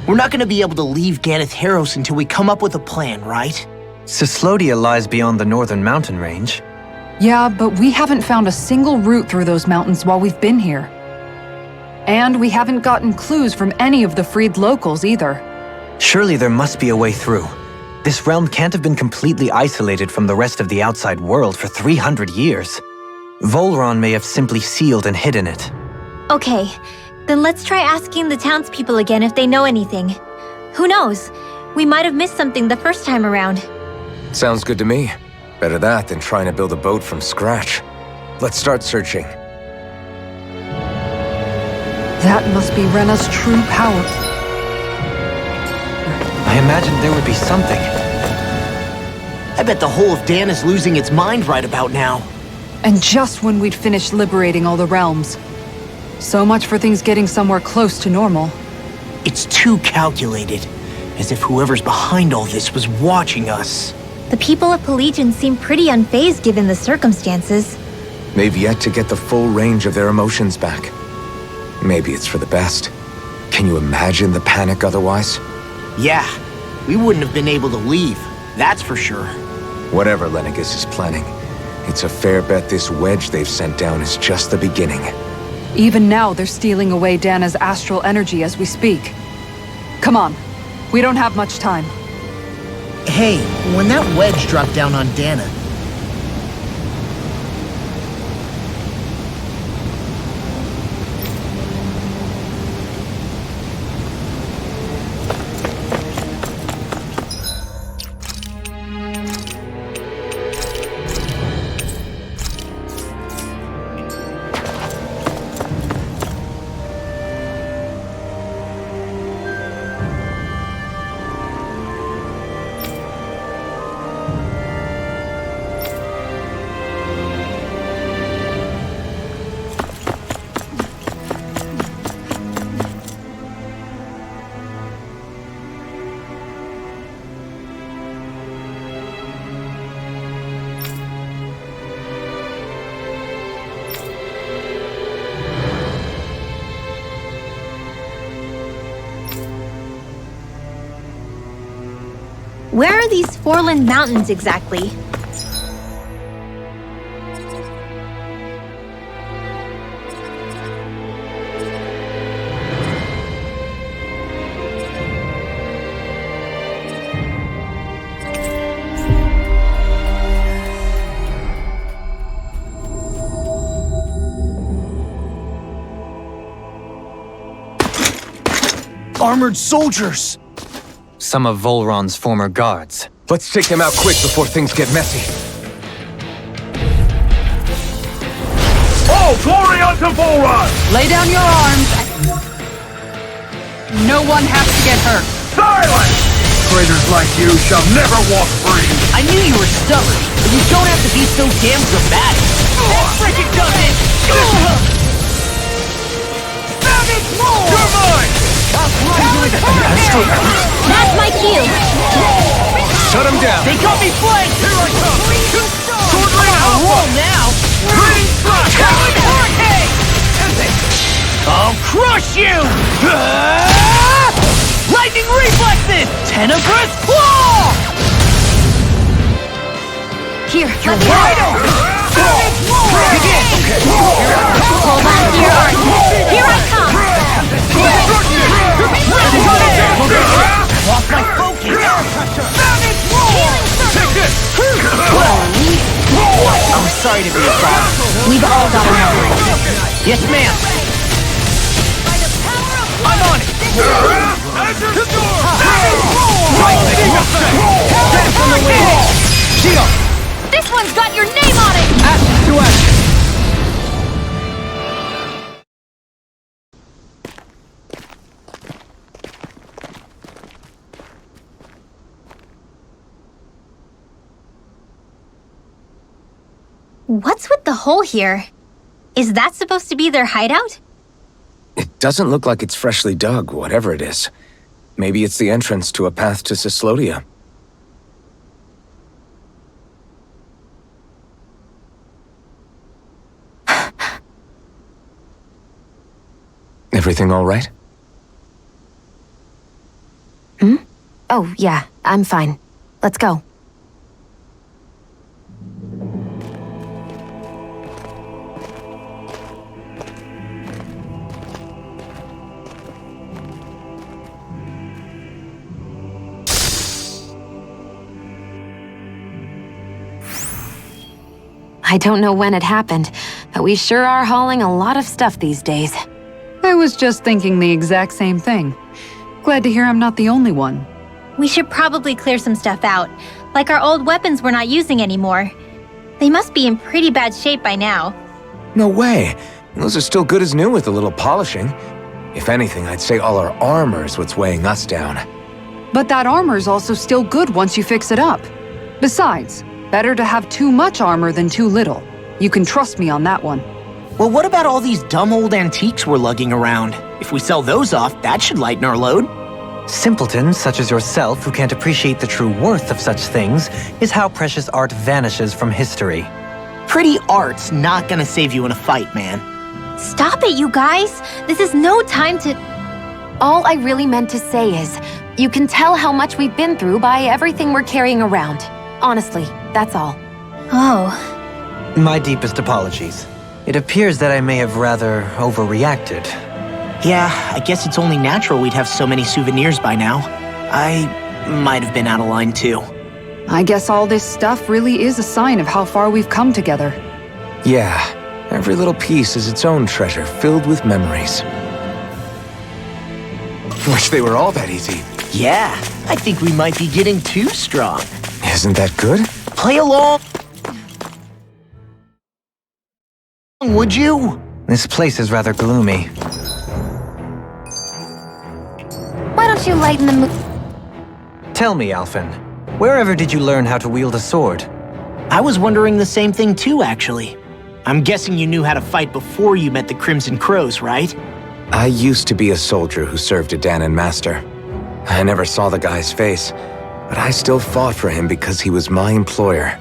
We're not gonna be able to leave Ganath Haros until we come up with a plan, right? Cislodia lies beyond the northern mountain range. Yeah, but we haven't found a single route through those mountains while we've been here. And we haven't gotten clues from any of the freed locals either. Surely there must be a way through. This realm can't have been completely isolated from the rest of the outside world for 300 years. Volron may have simply sealed and hidden it. Okay, then let's try asking the townspeople again if they know anything. Who knows? We might have missed something the first time around. Sounds good to me. Better that than trying to build a boat from scratch. Let's start searching. That must be Rena's true power. I imagined there would be something. I bet the whole of Dan is losing its mind right about now. And just when we'd finished liberating all the realms. So much for things getting somewhere close to normal. It's too calculated. As if whoever's behind all this was watching us. The people of Pelagian seem pretty unfazed given the circumstances. They've yet to get the full range of their emotions back. Maybe it's for the best. Can you imagine the panic otherwise? Yeah, we wouldn't have been able to leave, that's for sure. Whatever Lenegis is planning, it's a fair bet this wedge they've sent down is just the beginning. Even now, they're stealing away Dana's astral energy as we speak. Come on, we don't have much time. Hey, when that wedge dropped down on Dana, Where are these Foreland Mountains exactly? Armored soldiers! Some of Volron's former guards. Let's take them out quick before things get messy. All glory unto Volron! Lay down your arms. No one has to get hurt. Silence! Traitors like you shall never walk free! I knew you were stubborn, but you don't have to be so damn dramatic. That freaking does it! You're mine! Talon Hurricane! That's my cue! Shut him down! They got me flanked! Here I come! Sword Ring Alpha! Now! Green Thrust! Talon Hurricane! I'll crush you! Lightning Reflexes! Tenebrous Claw! Here, You're let me wide help. open! Begin! Hold on to your arms. Here I come! Lost my focus! Savage Roar! Take this! I'm sorry to be a boss. We've all got our numbers. Yes, ma'am. I'm on it! This one's got your name on it! Action to action! What's with the hole here? Is that supposed to be their hideout? It doesn't look like it's freshly dug, whatever it is. Maybe it's the entrance to a path to Cyslodia. Everything all right? Oh, yeah, I'm fine. Let's go. I don't know when it happened, but we sure are hauling a lot of stuff these days. I was just thinking the exact same thing. Glad to hear I'm not the only one. We should probably clear some stuff out, like our old weapons we're not using anymore. They must be in pretty bad shape by now. No way. Those are still good as new with a little polishing. If anything, I'd say all our armor is what's weighing us down. But that armor's also still good once you fix it up. Besides, better to have too much armor than too little. You can trust me on that one. Well, what about all these dumb old antiques we're lugging around? If we sell those off, that should lighten our load. Simpletons such as yourself who can't appreciate the true worth of such things is how precious art vanishes from history. Pretty art's not gonna save you in a fight, man. Stop it, you guys! This is no time to... All I really meant to say is, you can tell how much we've been through by everything we're carrying around. Honestly, that's all. Oh. My deepest apologies. It appears that I may have rather overreacted. Yeah, I guess it's only natural we'd have so many souvenirs by now. I might have been out of line too. I guess all this stuff really is a sign of how far we've come together. Yeah, every little piece is its own treasure filled with memories. Wish they were all that easy. Yeah, I think we might be getting too strong. Isn't that good? Play along, would you? This place is rather gloomy. Why don't you lighten the mood? Tell me, Alphen, wherever did you learn how to wield a sword? I was wondering the same thing too, actually. I'm guessing you knew how to fight before you met the Crimson Crows, right? I used to be a soldier who served a Danon master. I never saw the guy's face, but I still fought for him because he was my employer.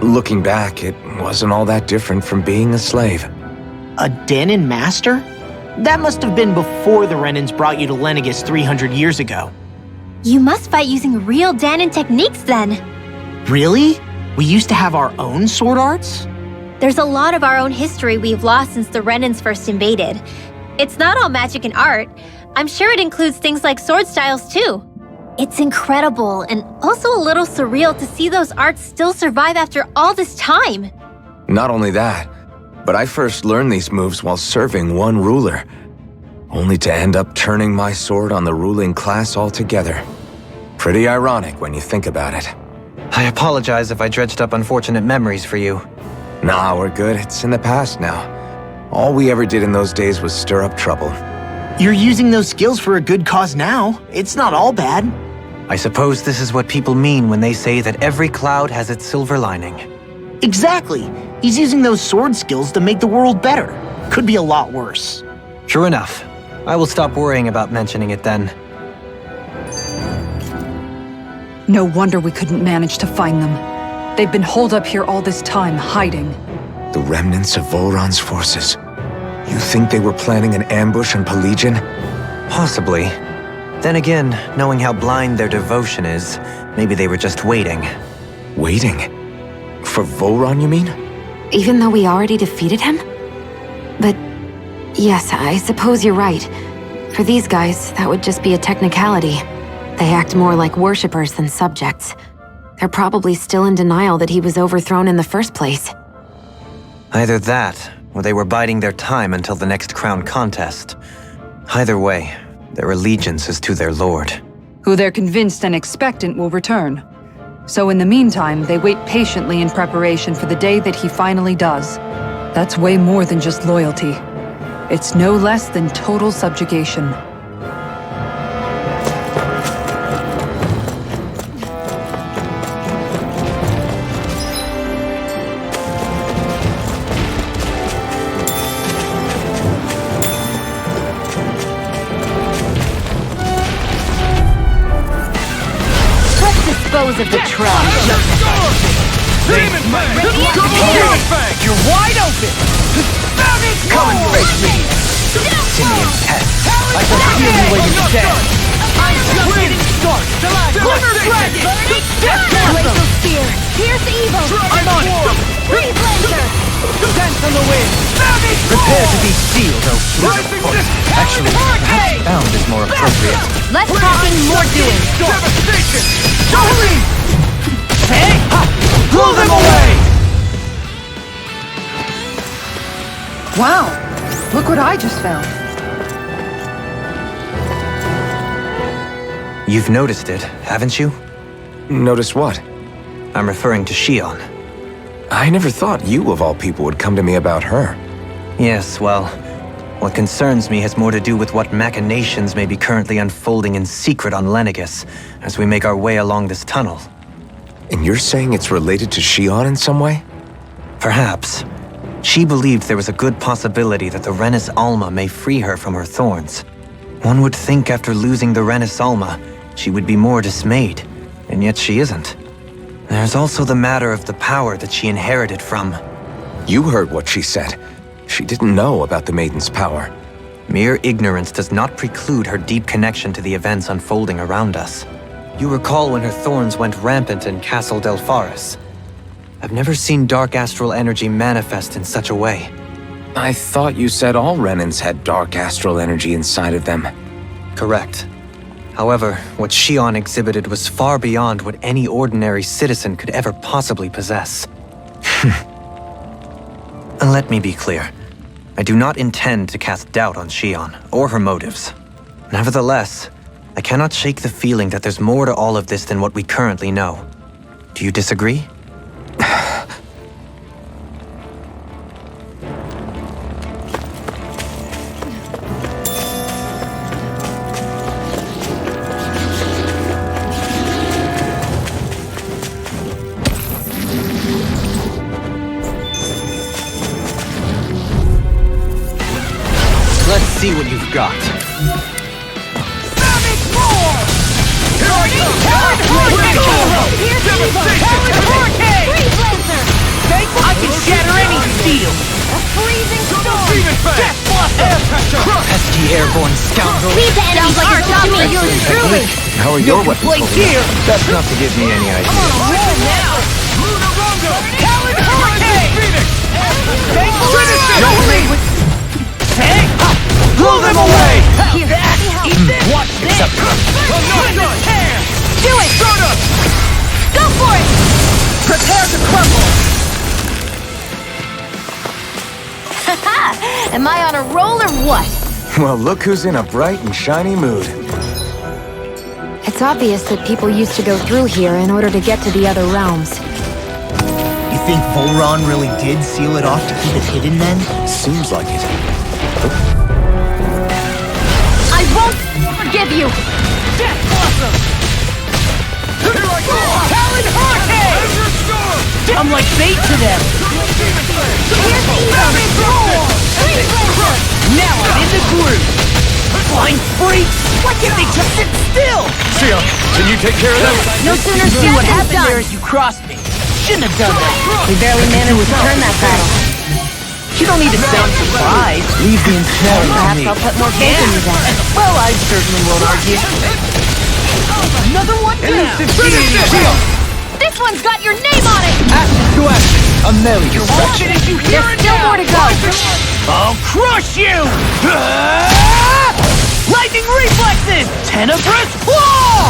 Looking back, it wasn't all that different from being a slave. A Danon master? That must have been before the Renans brought you to Lenegis 300 years ago. You must fight using real Danon techniques then. Really? We used to have our own sword arts? There's a lot of our own history we've lost since the Renans first invaded. It's not all magic and art. I'm sure it includes things like sword styles too. It's incredible and also a little surreal to see those arts still survive after all this time. Not only that, but I first learned these moves while serving one ruler, only to end up turning my sword on the ruling class altogether. Pretty ironic when you think about it. I apologize if I dredged up unfortunate memories for you. Nah, we're good. It's in the past now. All we ever did in those days was stir up trouble. You're using those skills for a good cause now. It's not all bad. I suppose this is what people mean when they say that every cloud has its silver lining. Exactly. He's using those sword skills to make the world better. Could be a lot worse. True enough. I will stop worrying about mentioning it then. No wonder we couldn't manage to find them. They've been holed up here all this time, hiding. The remnants of Volron's forces. You think they were planning an ambush on Pelagian? Possibly. Then again, knowing how blind their devotion is, maybe they were just waiting. Waiting? For Volron, you mean? Even though we already defeated him? But yes, I suppose you're right. For these guys, that would just be a technicality. They act more like worshippers than subjects. They're probably still in denial that he was overthrown in the first place. Either that, or they were biding their time until the next crown contest. Either way, their allegiance is to their lord. Who they're convinced and expectant will return. So in the meantime, they wait patiently in preparation for the day that he finally does. That's way more than just loyalty. It's no less than total subjugation. Dispose of the trash. Demon Fang! Demon Fang! You're wide open! Come and face me! Simian pest. I can feel you when you're dead! I'm just getting started! Glimmer Dragon! Glacial Spear. Pierce evil. I'm on it! Breeze Lancer. Dance on the wind! Prepare to be sealed, O fleet of foot. Actually, perhaps bound is more appropriate. Less talking, more doing. Devastation! Don't leave! Hey! Blow them away! Wow! Look what I just found. You've noticed it, haven't you? Notice what? I'm referring to Shionne. I never thought you, of all people, would come to me about her. Yes, well, what concerns me has more to do with what machinations may be currently unfolding in secret on Lenegis as we make our way along this tunnel. And you're saying it's related to Shionne in some way? Perhaps. She believed there was a good possibility that the Renis Alma may free her from her thorns. One would think after losing the Renis Alma, she would be more dismayed, and yet she isn't. There's also the matter of the power that she inherited from. You heard what she said. She didn't know about the Maiden's power. Mere ignorance does not preclude her deep connection to the events unfolding around us. You recall when her thorns went rampant in Castle Delpharis. I've never seen dark astral energy manifest in such a way. I thought you said all Renins had dark astral energy inside of them. Correct. However, what Shionne exhibited was far beyond what any ordinary citizen could ever possibly possess. And let me be clear. I do not intend to cast doubt on Shionne or her motives. Nevertheless, I cannot shake the feeling that there's more to all of this than what we currently know. Do you disagree? Let's see what you've got. I can shatter any steel! Death Blossom! Pesky airborne scoundrel. Leave the enemy's arch to me. Truly. How are your weapons Play holding here! up? That's not to give me any idea. Roll now! Lunarongo! Talon Hurricane! Phoenix! Don't leave with... Hey! Blow them away! Here, Eat this! Watch this! I'm not done! do it! Start up! Go for it! Prepare to crumble! Am I on a roll or what? Well, look who's in a bright and shiny mood. It's obvious that people used to go through here in order to get to the other realms. You think Volron really did seal it off to keep it hidden then? Seems like it. I won't forgive you! Death Blossom! Here I go! Talon Hurricane! I'm like bait to them! Here's the evil! Now I'm in the groove! Blind freaks! Why can't they just sit still? Shionne, can you take care of them? No sooner See said what than happened there done. as you crossed me. Shouldn't have done that. We barely managed to turn that battle. You don't need to sound surprised. Leave the ensnaring to Perhaps me. I'll put more faith in you then. Well, I certainly won't argue. Another one down. This one's got your name on it! Action to action. A merry All distraction. did you hear There's it still now? more to go. I'll crush you! Lightning reflexes! Tenebrous claw!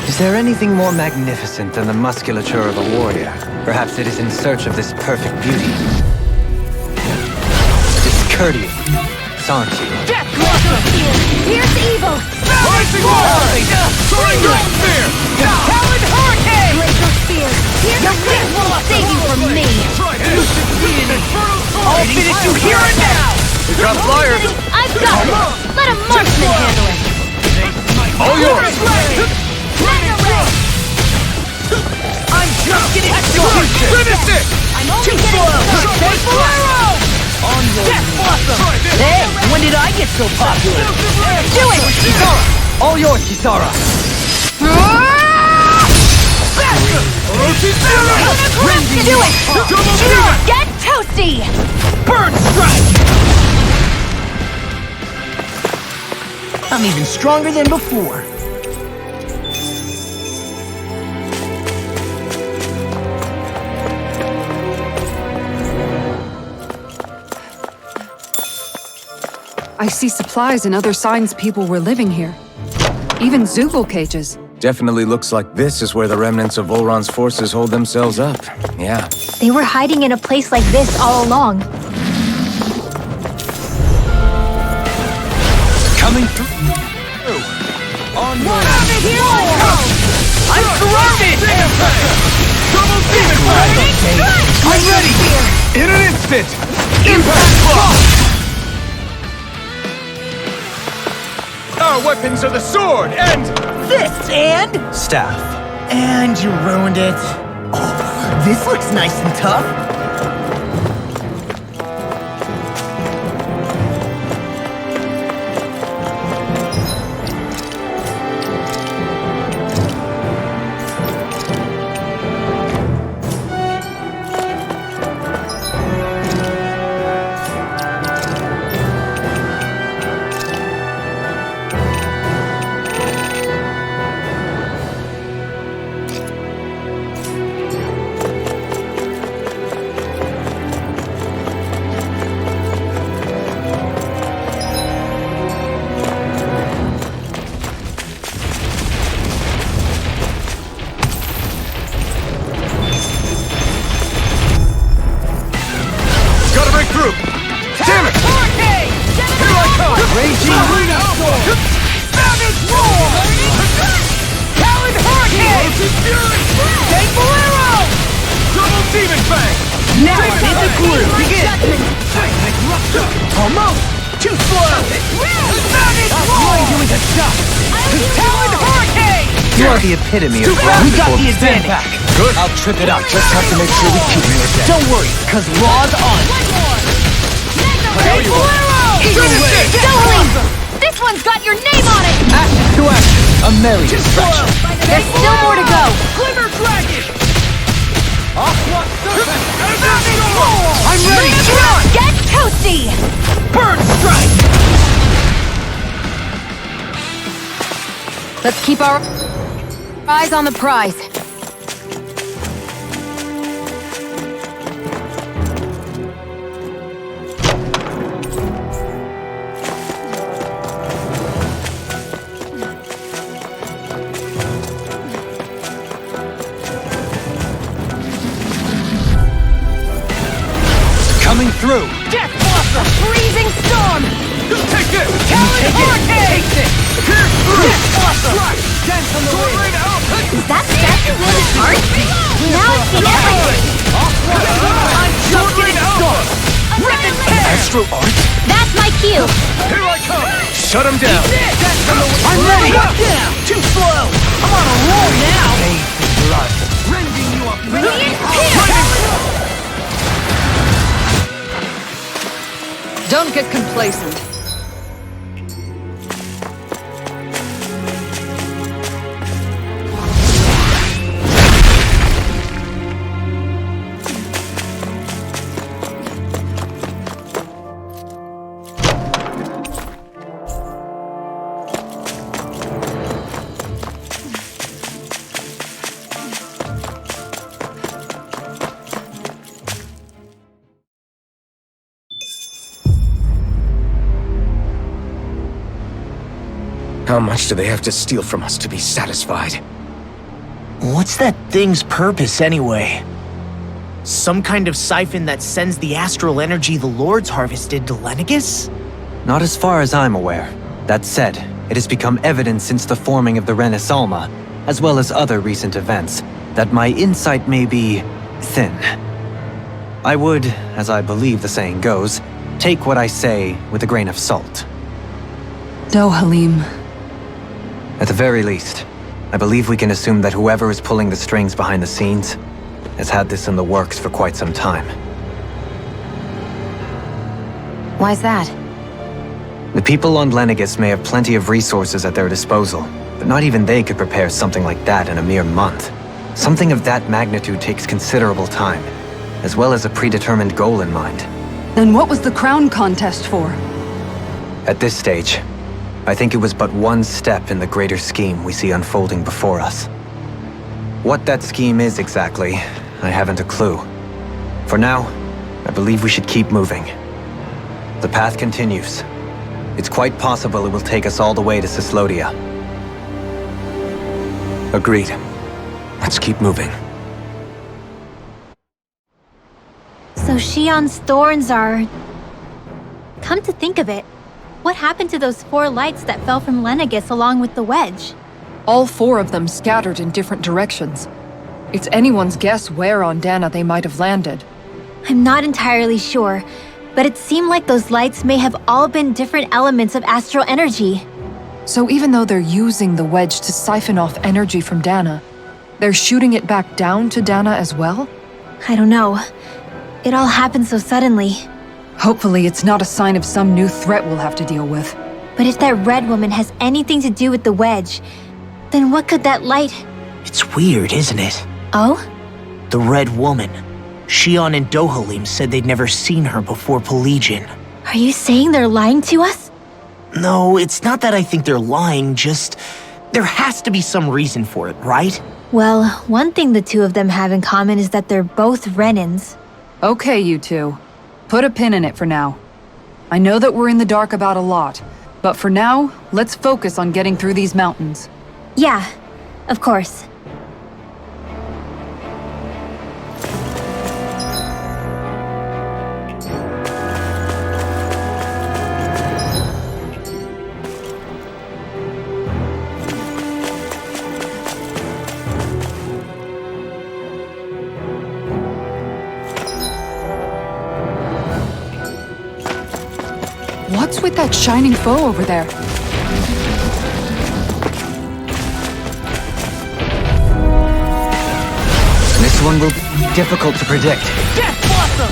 Is there anything more magnificent than the musculature of a warrior? Perhaps it is in search of this perfect beauty. Discourteous, aren't you? Death blossom! Here's evil! Rising wall! Surrender! Spear! Talon hurricane! Laser spear! Here's Your wings will save you from me! You succeeded! I'll finish you here and now! We got flyers. I've got it! Let a marksman handle it! All yours. I'm just getting started! Finish it! I'm only Too getting slow! started. Faithful arrow! On your Death blossom! Hey, when did I get so popular? Do it! All yours, Kisara! Do it! Get toasty! Bird strike! I'm even stronger than before. I see supplies and other signs people were living here. Even Zoogle cages. Definitely looks like this is where the remnants of Volron's forces hold themselves up. Yeah. They were hiding in a place like this all along. Coming through. On your I'm surrounded! Double demon blast! I'm ready! In an instant! Impact block! Our weapons are the sword and... This and... Staff. And you ruined it. Oh, this looks nice and tough. Gotta break through! Damn it! Hurricane! Here I come! Raging Rhino! Savage Roar! Talon Hurricane! Thankful Arrow! Double demon fang! Now I'm in the groove! Begin! Almost! Too slow! Savage Roar! Doing the stuff! Talon Hurricane! You are the epitome of We ground got before the stand advantage. back. Good. I'll trip it up. Just have to make sure we keep you at Don't worry, cause Raw's on. Thankful Arrow! Finish it! Don't This one's got your name on it! Action to action. A merry distraction. There's still more to go! Glimmer Dragon! I'm ready! Get toasty! Bird Strike! Let's keep our eyes on the prize. Coming through. Death Blossom! Freezing storm! Take this! Talon Hurricane! Pierce through! Death Blossom! Dance on the way! Is that statue really art? Now I see everything! I'm just getting started! Rip and tear! Astro art? That's my cue! Here I come! Shut him down! I'm ready! Down! Too slow! I'm on a roll now! Blood. Rending you up! Radiant Pierce! Don't get complacent. How much do they have to steal from us to be satisfied? What's that thing's purpose anyway? Some kind of siphon that sends the astral energy the Lords harvested to Lenegus? Not as far as I'm aware. That said, it has become evident since the forming of the Renaissance, as well as other recent events, that my insight may be thin. I would, as I believe the saying goes, take what I say with a grain of salt. Halim. At the very least, I believe we can assume that whoever is pulling the strings behind the scenes has had this in the works for quite some time. Why's that? The people on Lenegus may have plenty of resources at their disposal, but not even they could prepare something like that in a mere month. Something of that magnitude takes considerable time, as well as a predetermined goal in mind. Then what was the crown contest for? At this stage, I think it was but one step in the greater scheme we see unfolding before us. What that scheme is exactly, I haven't a clue. For now, I believe we should keep moving. The path continues. It's quite possible it will take us all the way to Cislodia. Agreed. Let's keep moving. So Shionne's thorns are... Come to think of it, what happened to those 4 lights that fell from Lenegus along with the wedge? All 4 of them scattered in different directions. It's anyone's guess where on Dana they might have landed. I'm not entirely sure, but it seemed like those lights may have all been different elements of astral energy. So even though they're using the wedge to siphon off energy from Dana, they're shooting it back down to Dana as well? I don't know. It all happened so suddenly. Hopefully it's not a sign of some new threat we'll have to deal with. But if that red woman has anything to do with the wedge, then what could that light... It's weird, isn't it? Oh? The Red Woman. Shionne and Dohalim said they'd never seen her before Pelagian. Are you saying they're lying to us? No, it's not that I think they're lying, just... There has to be some reason for it, right? Well, one thing the 2 of them have in common is that they're both Renans. Okay, you 2. Put a pin in it for now. I know that we're in the dark about a lot, but for now, let's focus on getting through these mountains. Yeah, of course. What's with that shining foe over there? This one will be difficult to predict. Death Blossom!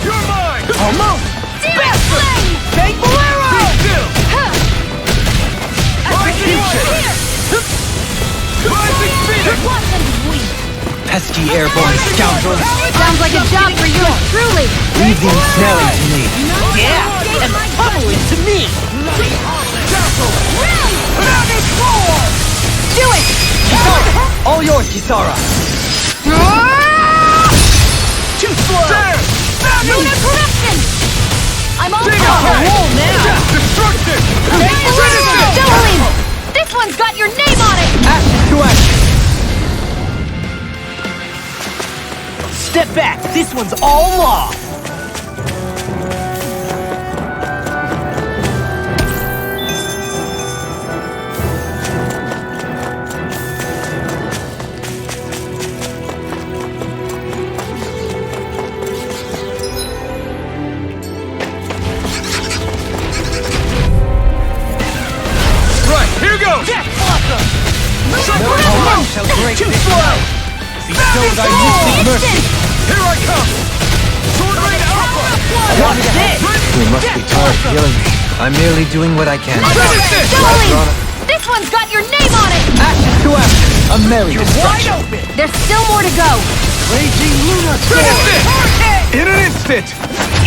You're mine! Almost! Bastard! Take Bolero! Be still! Execution! Rising Phoenix! Pesky airborne scoundrels! Sounds like a job for you, truly! Leave the ensnaring to me! Yeah! And pummel it to me! Do it! Kisara! All yours, Kisara! Too slow! Lunar corruption! I'm all Dig for out! her! Roll now! Destruction! Dohalim! This one's got your name on it! Ash to ash! Step back! This one's all law! Shall break this now. Bestow thy mystic mercy. Here I come! Watch this! You must be tired of healing me. I'm merely doing what I can. This one's got your name on it! Ashes to ashes! A merry Wide destruction. open! There's still more to go. Raging Luna Sword! In an instant!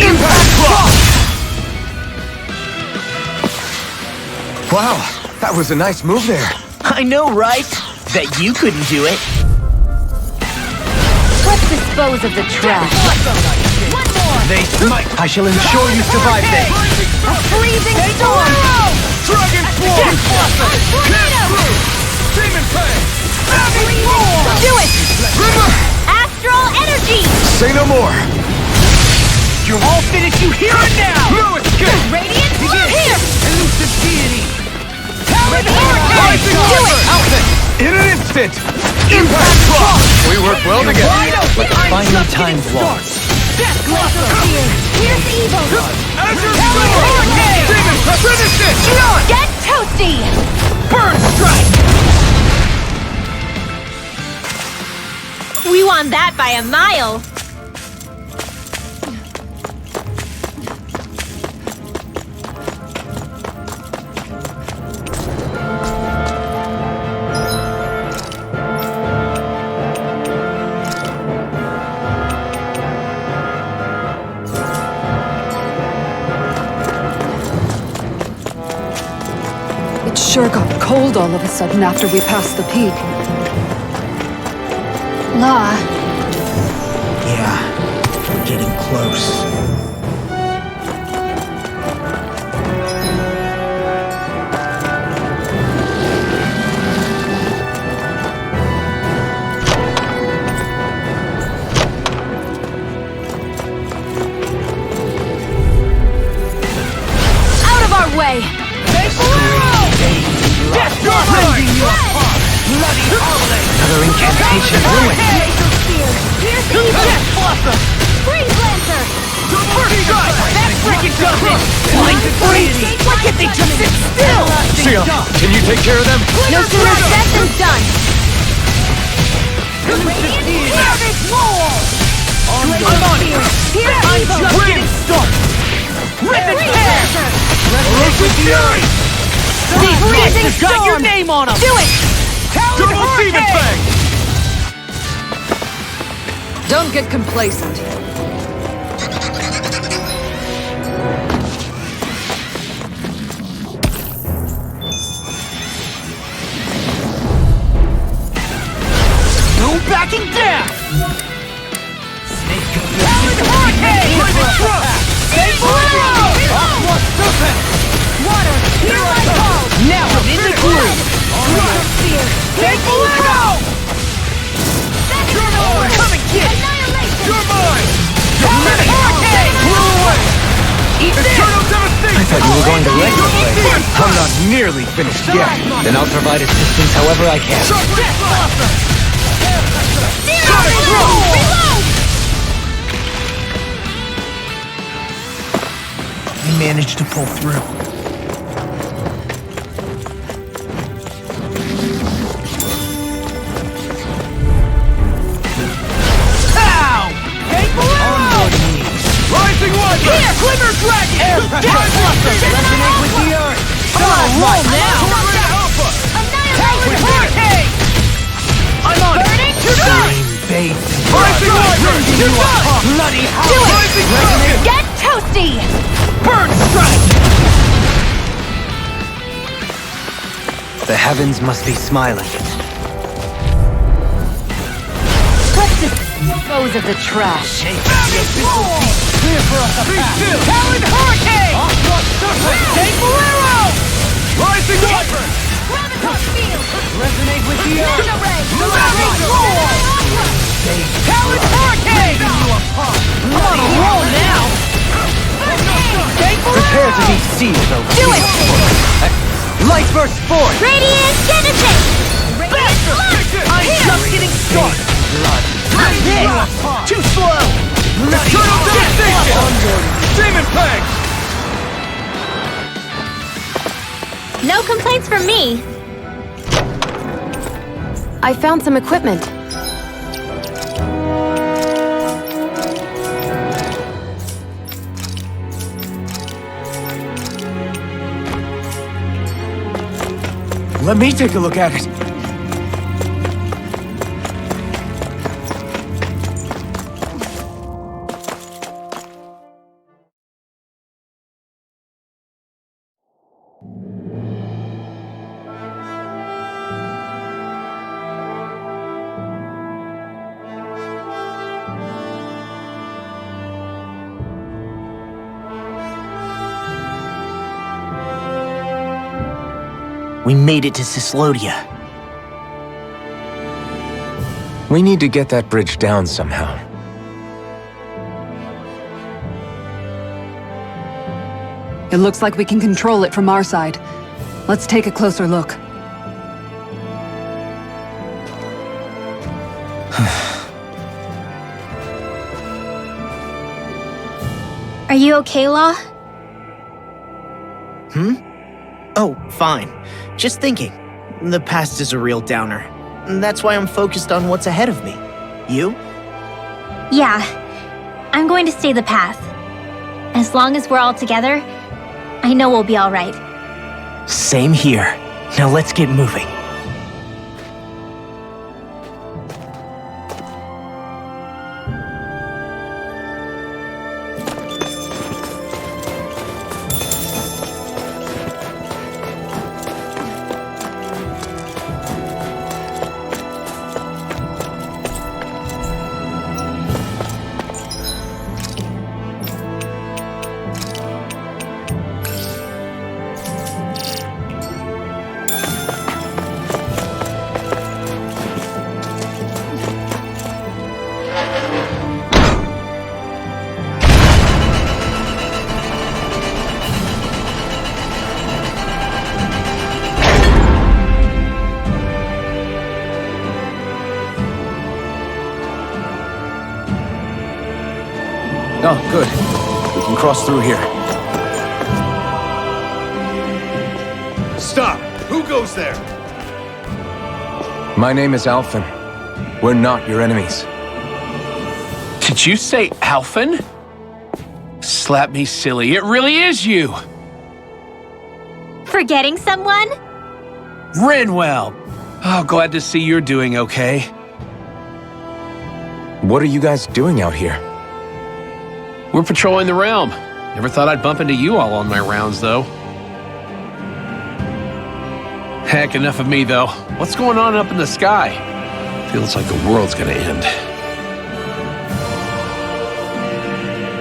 Impact Cross! Wow, that was a nice move there. I know, right? Bet you couldn't do it. Let's dispose of the trash. One more! They smite. I shall ensure you survive this. A freezing storm! Dragon Swarm! Demon Fang! Do it! Astral energy! Say no more. I'll finish you here and now! No escape! Radiant! Here! Elusive deity! Talon Hurricane! Do it! Alphen! In an instant! Impact Cross! We work well together. Like a finely timed waltz. Death Blossom! Here's evil! Azure Sword! Demon Finish it! Shionne! Get toasty! Burn Strike! We won that by a mile. It sure got cold all of a sudden after we passed the peak. La, Yeah, we're getting close. Out of our way! Death Rending you apart! Bloody howling! Another incantation ruined. Here's evil! Death Blossom! Freeze Lancer! First Strike! That freaking does it! Blinded deity! Why can't they just sit still? Shionne, can you take care of them? No sooner said than done! Elusive deity! Savage Wall! I'm on it! Here's I'm evil! just getting started! Rip and tear! Elusive Fury! These freezing monsters got your storm! name on them! Do it! Double Demon Fang! don't get complacent. No backing down! Snake Talon Hurricane! Snake Arrow! Aqua Serpent! Water! Hear my call! Now I'm in the groove! Snake Arrow! Come and get it! You're mine! Talon Hurricane! Blew away! Eat this! Eternal devastation! I thought you were going to wreck the place. I'm not nearly finished yet. Then I'll provide assistance however I can. Death Blossom! Sonic Reload! We managed to pull through. Pow! On your knees! Rising One! Here! Glimmer Dragon! Air Death Blossom! Resonate with the earth! Come on, roll now! Tornado Alpha! Talon Hurricane! I'm on it! Burning Bathed in Rising One! You're done! Bloody Do it! Rising Dragon! Get toasty! Burn Strike! The heavens must be smiling. Let's dispose of the trash. Clear for us a path! Talon Hurricane! Aqua Serpent! Snake Arrow! Rising Wyvern! Resonate with the earth! Elusive Roar! Talon Hurricane! I'm on a roll now! Snake Prepare to Arrow! be sealed over. Do it! Light burst forth! Radiant Genesis! I'm just getting started! Too slow! Eternal devastation! Demon Fang! No complaints from me. I found some equipment. Let me take a look at it. We made it to Cislodia. We need to get that bridge down somehow. It looks like we can control it from our side. Let's take a closer look. Are you okay, Law? Oh, fine. Just thinking. The past is a real downer. That's why I'm focused on what's ahead of me. You? Yeah. I'm going to stay the path. As long as we're all together, I know we'll be all right. Same here. Now let's get moving. Oh, good. We can cross through here. Stop! Who goes there? My name is Alphen. We're not your enemies. Did you say Alphen? Slap me silly, it really is you! Forgetting someone? Rinwell! Oh, glad to see you're doing okay. What are you guys doing out here? We're patrolling the realm. Never thought I'd bump into you all on my rounds, though. Heck, enough of me, though. What's going on up in the sky? Feels like the world's gonna end.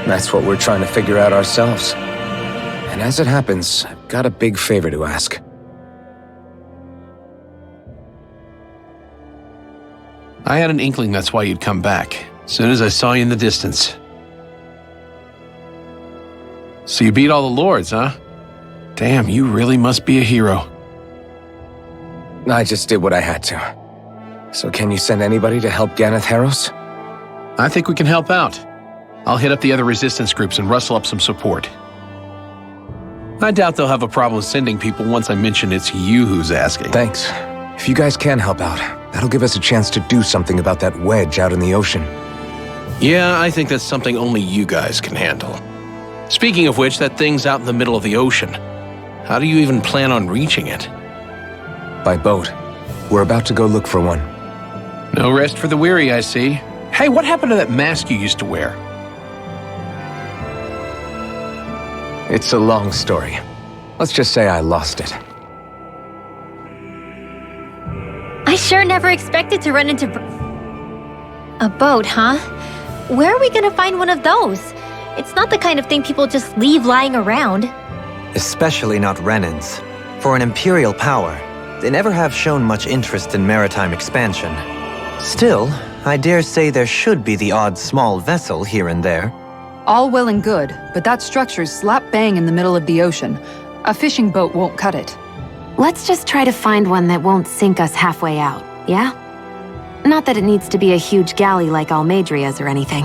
That's what we're trying to figure out ourselves. And as it happens, I've got a big favor to ask. I had an inkling that's why you'd come back. As soon as I saw you in the distance. So you beat all the lords, huh? Damn, you really must be a hero. I just did what I had to. So can you send anybody to help Ganeth Harros? I think we can help out. I'll hit up the other resistance groups and rustle up some support. I doubt they'll have a problem sending people once I mention it's you who's asking. Thanks. If you guys can help out, that'll give us a chance to do something about that wedge out in the ocean. Yeah, I think that's something only you guys can handle. Speaking of which, that thing's out in the middle of the ocean. How do you even plan on reaching it? By boat. We're about to go look for one. No rest for the weary, I see. Hey, what happened to that mask you used to wear? It's a long story. Let's just say I lost it. I sure never expected to run into... A boat, huh? Where are we gonna find one of those? It's not the kind of thing people just leave lying around. Especially not Renans. For an imperial power, they never have shown much interest in maritime expansion. Still, I dare say there should be the odd small vessel here and there. All well and good, but that structure's slap bang in the middle of the ocean. A fishing boat won't cut it. Let's just try to find one that won't sink us halfway out, yeah? Not that it needs to be a huge galley like Almadria's or anything.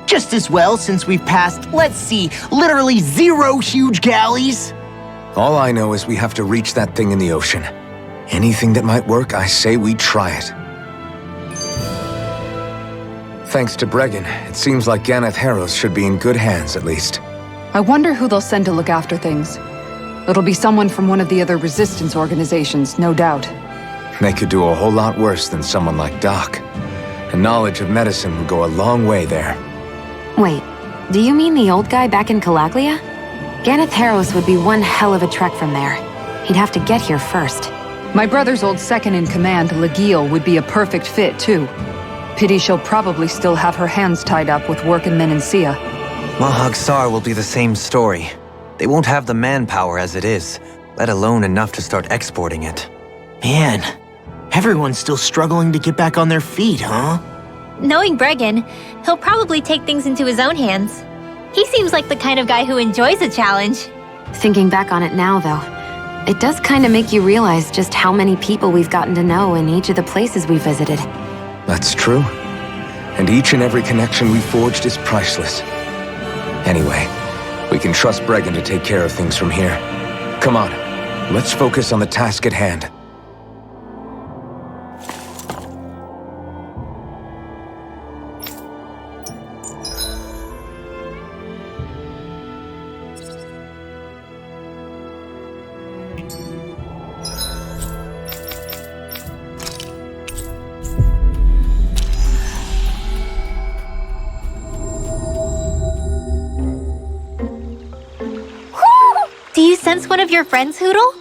Just as well, since we've passed, let's see, literally 0 huge galleys. All I know is we have to reach that thing in the ocean. Anything that might work, I say we try it. Thanks to Bregan, it seems like Ganeth Harros should be in good hands, at least. I wonder who they'll send to look after things. It'll be someone from one of the other resistance organizations, no doubt. They could do a whole lot worse than someone like Doc. A knowledge of medicine would go a long way there. Wait, do you mean the old guy back in Calaglia? Ganeth would be one hell of a trek from there. He'd have to get here first. My brother's old second-in-command, Legil, would be a perfect fit, too. Pity she'll probably still have her hands tied up with work in Menancia. Mahag-Sar will be the same story. They won't have the manpower as it is, let alone enough to start exporting it. Man, everyone's still struggling to get back on their feet, huh? Knowing Bregan, he'll probably take things into his own hands. He seems like the kind of guy who enjoys a challenge. Thinking back on it now, though, it does kind of make you realize just how many people we've gotten to know in each of the places we visited. That's true. And each and every connection we forged is priceless. Anyway, we can trust Bregan to take care of things from here. Come on, let's focus on the task at hand. Do you sense one of your friends, Hootle?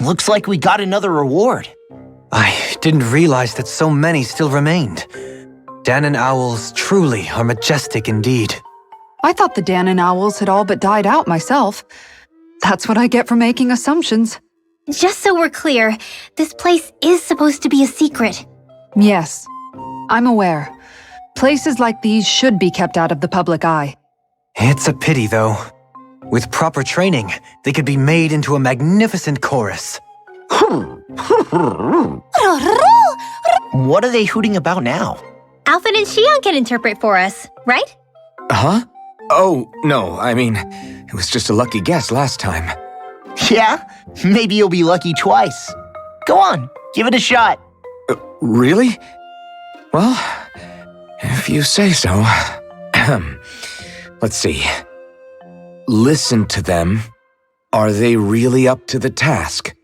Looks like we got another reward. I didn't realize that so many still remained. Danon owls truly are majestic indeed. I thought the Danon owls had all but died out myself. That's what I get for making assumptions. Just so we're clear, this place is supposed to be a secret. Yes, I'm aware. Places like these should be kept out of the public eye. It's a pity, though. With proper training, they could be made into a magnificent chorus. What are they hooting about now? Alphen and Shionne can interpret for us, right? Huh? Oh, no, I mean, it was just a lucky guess last time. Yeah, maybe you'll be lucky twice. Go on, give it a shot. Really? Well, if you say so. Let's see. Listen to them. Are they really up to the task?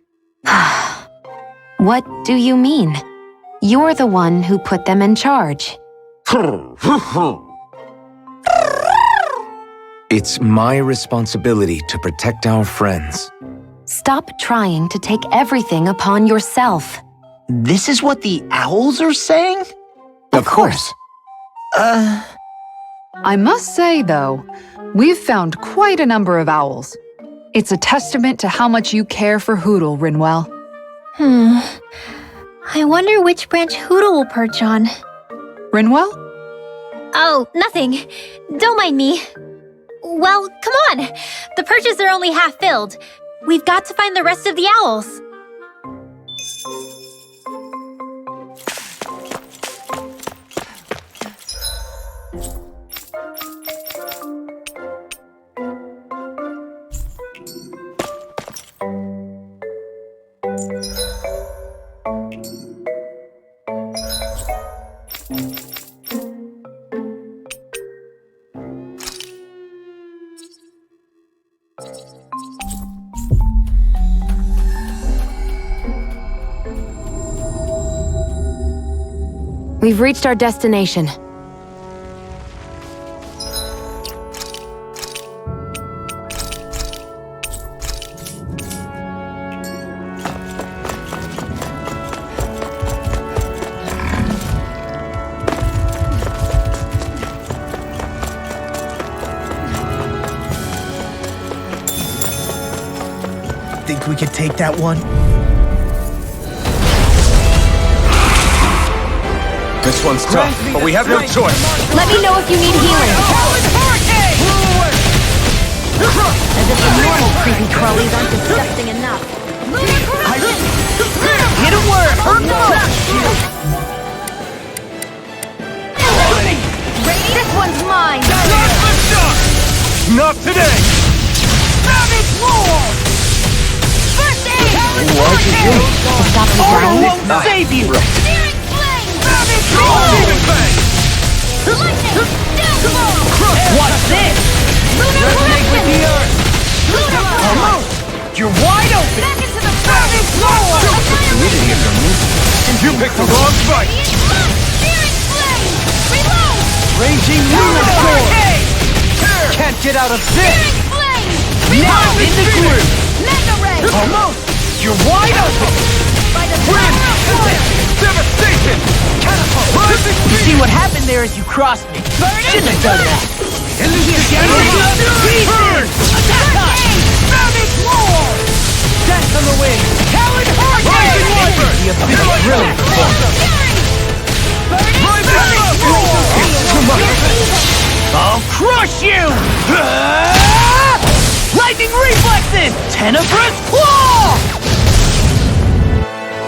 What do you mean? You're the one who put them in charge. It's my responsibility to protect our friends. Stop trying to take everything upon yourself. This is what the owls are saying? Of course. I must say, though, we've found quite a number of owls. It's a testament to how much you care for Hootle, Rinwell. I wonder which branch Hootle will perch on. Rinwell? Oh, nothing. Don't mind me. Well, come on. The perches are only half filled. We've got to find the rest of the owls. We've reached our destination. Think we could take that one? This one's tough, but we have no choice. Let me know if you need healing. As if the normal creepy crawlies aren't disgusting enough. Hit a word! Hurt This one's mine! Not today! Savage War! First aid! To stop me Armor dying? won't save you! Searing flame! Savage War! Demon Fang! Lightning! Death Blow! What's this? Resonate with the earth! Almost! You're wide open! Back into the Savage War! You picked the wrong fight! Searing flame! Reload! Raging Lunar Sword! Can't get out of this! Searing flame! Now in the group! Mega Ray! Almost! You're wide open! By the power of fire! Devastation! Catapult! You see what happened there is you crossed me. Shouldn't have done that. Burn! Attack us! Savage War! Death on the wing! Talon Hurricane! Brilliant performance! I'll crush you! Lightning reflexes! Tenebrous claw!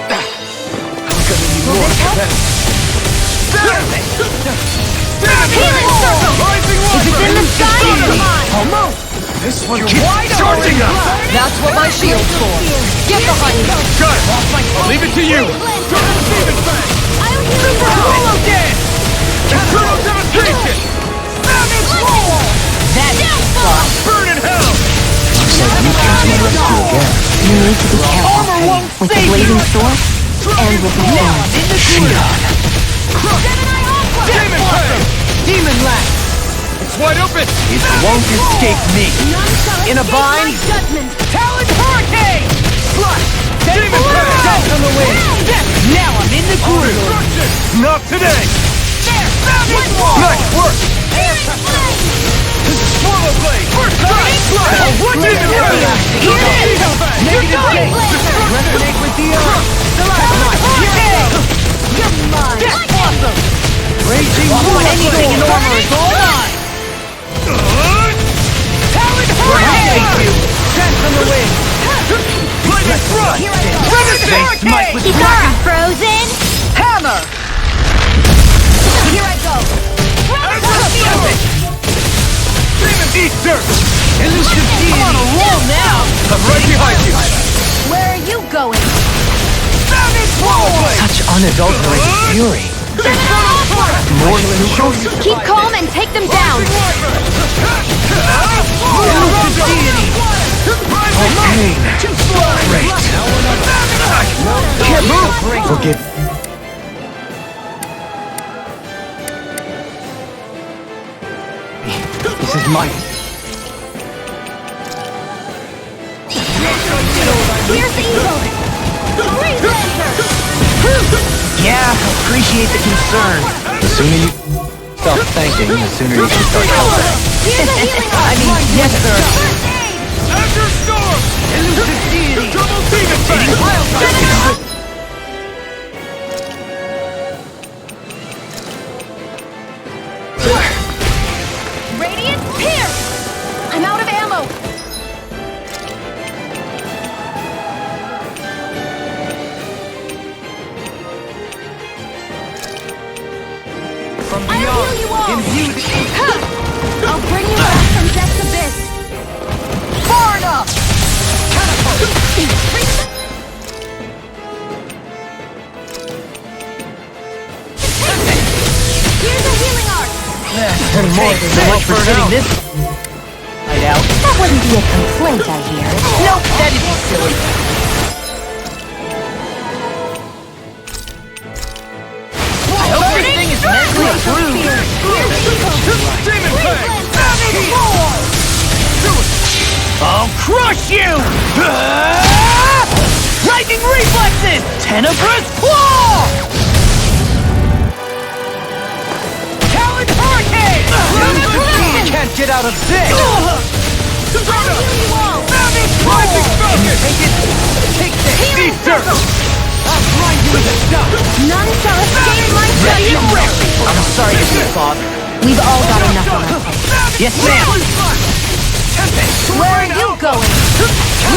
I'm gonna need more competitive. Healing circle! If it's in the sky, it's mine! Almost! This one You're keeps wide charging open. us! That's what my shield's for. Get behind me. Good! I'll leave it to you! Demon Fang! Super Holo Dance! Eternal Devastation! Savage War! That's burn in hell! Looks like you came to my rescue again. You need to be careful. Armor won't With the save blazing you! sword and with the Now sword. in the Shionne. Demon Fang! Demon Lash! It's wide open! It won't escape me! In a bind! Talon Hurricane! Flush! Demon Fang! Death on the wing! Now I'm in the groove! Not today! There! Savage War! Nice work! Swallow Blade! First strike! What is it? Here it is! Negative gate! Resonate with the earth! Talon Hurricane! You're mine! Death Blossom! Raging War! Anything in armor is all mine! Talon Hurricane! Death on the wing! Lightning Thrust! Renaissance Hurricane! Kisara frozen? Hammer! Here I go! Demon Eater! Elusive Deity! I'm on a roll now! I'm right behind you! Where are you going? Savage War! Such unadulterated fury. More than Keep calm and take them down. Elusive Deity! Pain. Great. Can't move! Forgive. This is mine. Here's evil! Freeze laser! Yeah, appreciate the concern. The sooner you stop thanking, the sooner you can start helping. Here's a healing I arm! mean, yes, sir. First aid! Azure Storm! Elusive Deity! Double Demon Fang! Radiant Pierce! I'm out of ammo! From I'll beyond, heal you all! imbue the I'll bring you back from Death's Abyss! far enough! Here's a healing arc! And more than so much for sitting this right out. That wouldn't be a complaint, I hear. Nope, that'd be silly. I hope this thing is mentally approved. Demon Fang! Savage War! I'll crush you! Lightning reflexes! Tenebrous claw! Talon Hurricane! Can't get out of this! I'll heal you all! Savage Rising Falcon! Take this! Easter! I'll grind you into dust! None shall escape my Ready, sight! We've all got enough of it. Yes, ma'am! Where are you going?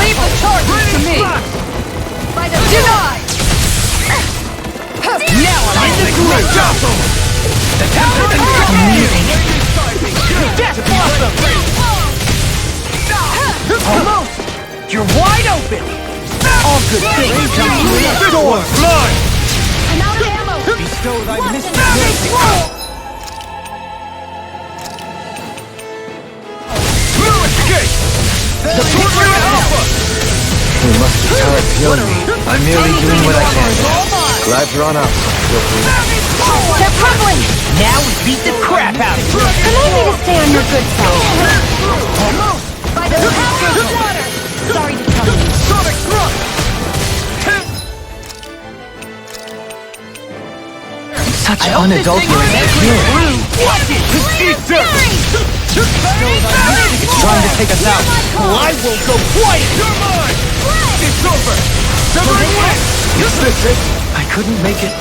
Leave the charges to me! Denied! Now I'm in the groove! The tower is amazing! Death blossom! Almost! You're wide open! All good things come to an end. Storm! Blood! I'm out of ammo! Bestow thy mystic Savage mercy! Blue escape! The Torture Alpha! You must be tired of healing me. I'm merely doing what I can. Glad you're on up. Feel free. They're crumbling! Now we beat the crap out of you! Remind me to stay on your good side. Almost! By the power of water! Sorry to trouble you. Sonic thrust! Such unadulterated feeling. Watch it! Eat dirt! It's trying to take us out. Well, I won't go quiet! You're mine! It's over! Severing west! Is this it? I couldn't make it.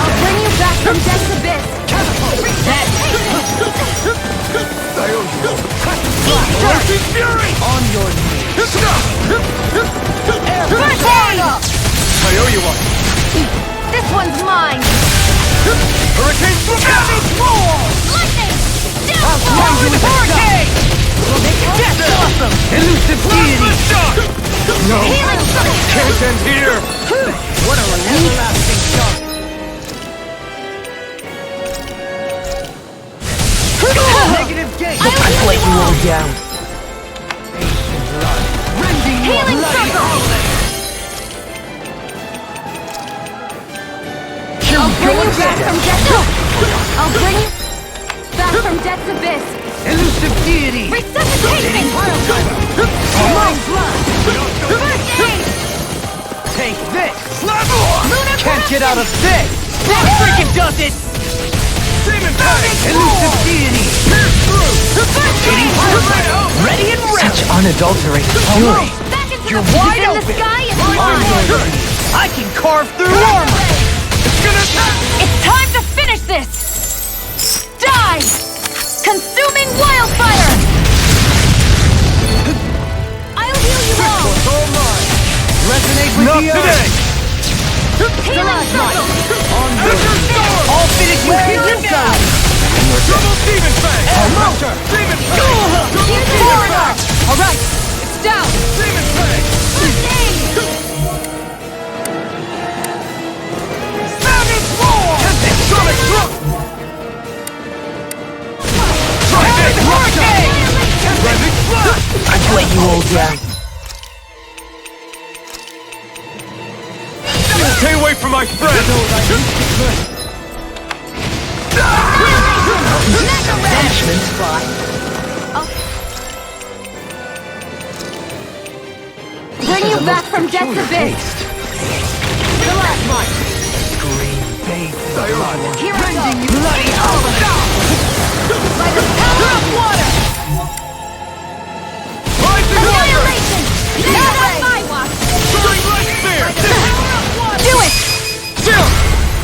I'll bring you back from death's abyss. Blazing fury! On your knees! First aid! I owe you one! This one's mine. Hurricane Savage Wall! Lightning! Hurricane! Death blossom! Elusive deity! Shock! No! Healing strike! Can't end here! What a everlasting shock! Negative gate! I'll let you all down! Rending your Healing bloody circle! outlet! I'll bring you back from death's I'll bring you back from death's abyss. Elusive deity! Resuscitation! Almost! First aid! Take this! Lunar Can't get out of this! That freaking does it! Demon Fang! Elusive deity! Pierce through! Ready and ready! Such unadulterated fury. Back into You're the wide in open! the sky and On your knees! I can carve through armor! It's gonna... It's time to finish this! Die! Consuming wildfire! I'll heal you all! This one's all mine! Resonate with Not the today! Healing circle! On your storm! I'll finish you here and now! Double Demon Fang! Almost! Demon Fang! Use the corridor! Alright, it's down! Demon Fang! First aid! Savage Roar! Sonic Thrust! Trident Hurricane! Rending Flash! I'd let you all down. Stay away from my friend! Management spot. Bring you back from death's abyss! The last one! Here I go! Bloody Alphen! By the power of water! Rising Water! Annihilation! Not on my watch! Soaring Light Spear! Do it!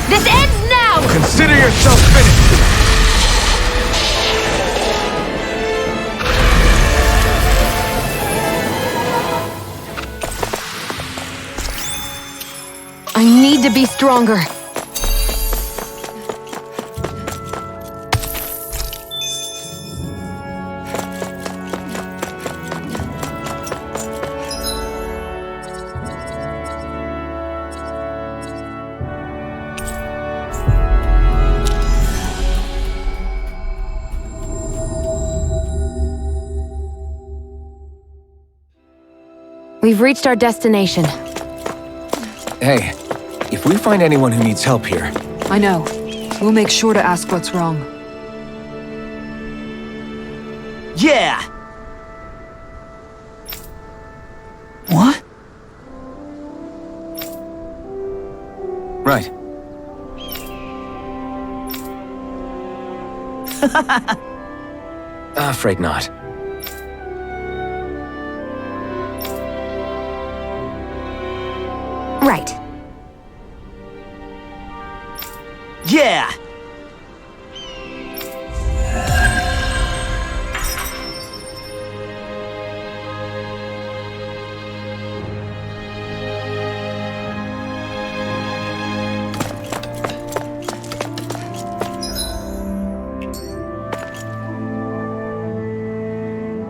This ends now! Consider yourself finished! I need to be stronger. We've reached our destination. Hey, if we find anyone who needs help here, I know. We'll make sure to ask what's wrong. Yeah! What? right. Afraid not. Right. Yeah!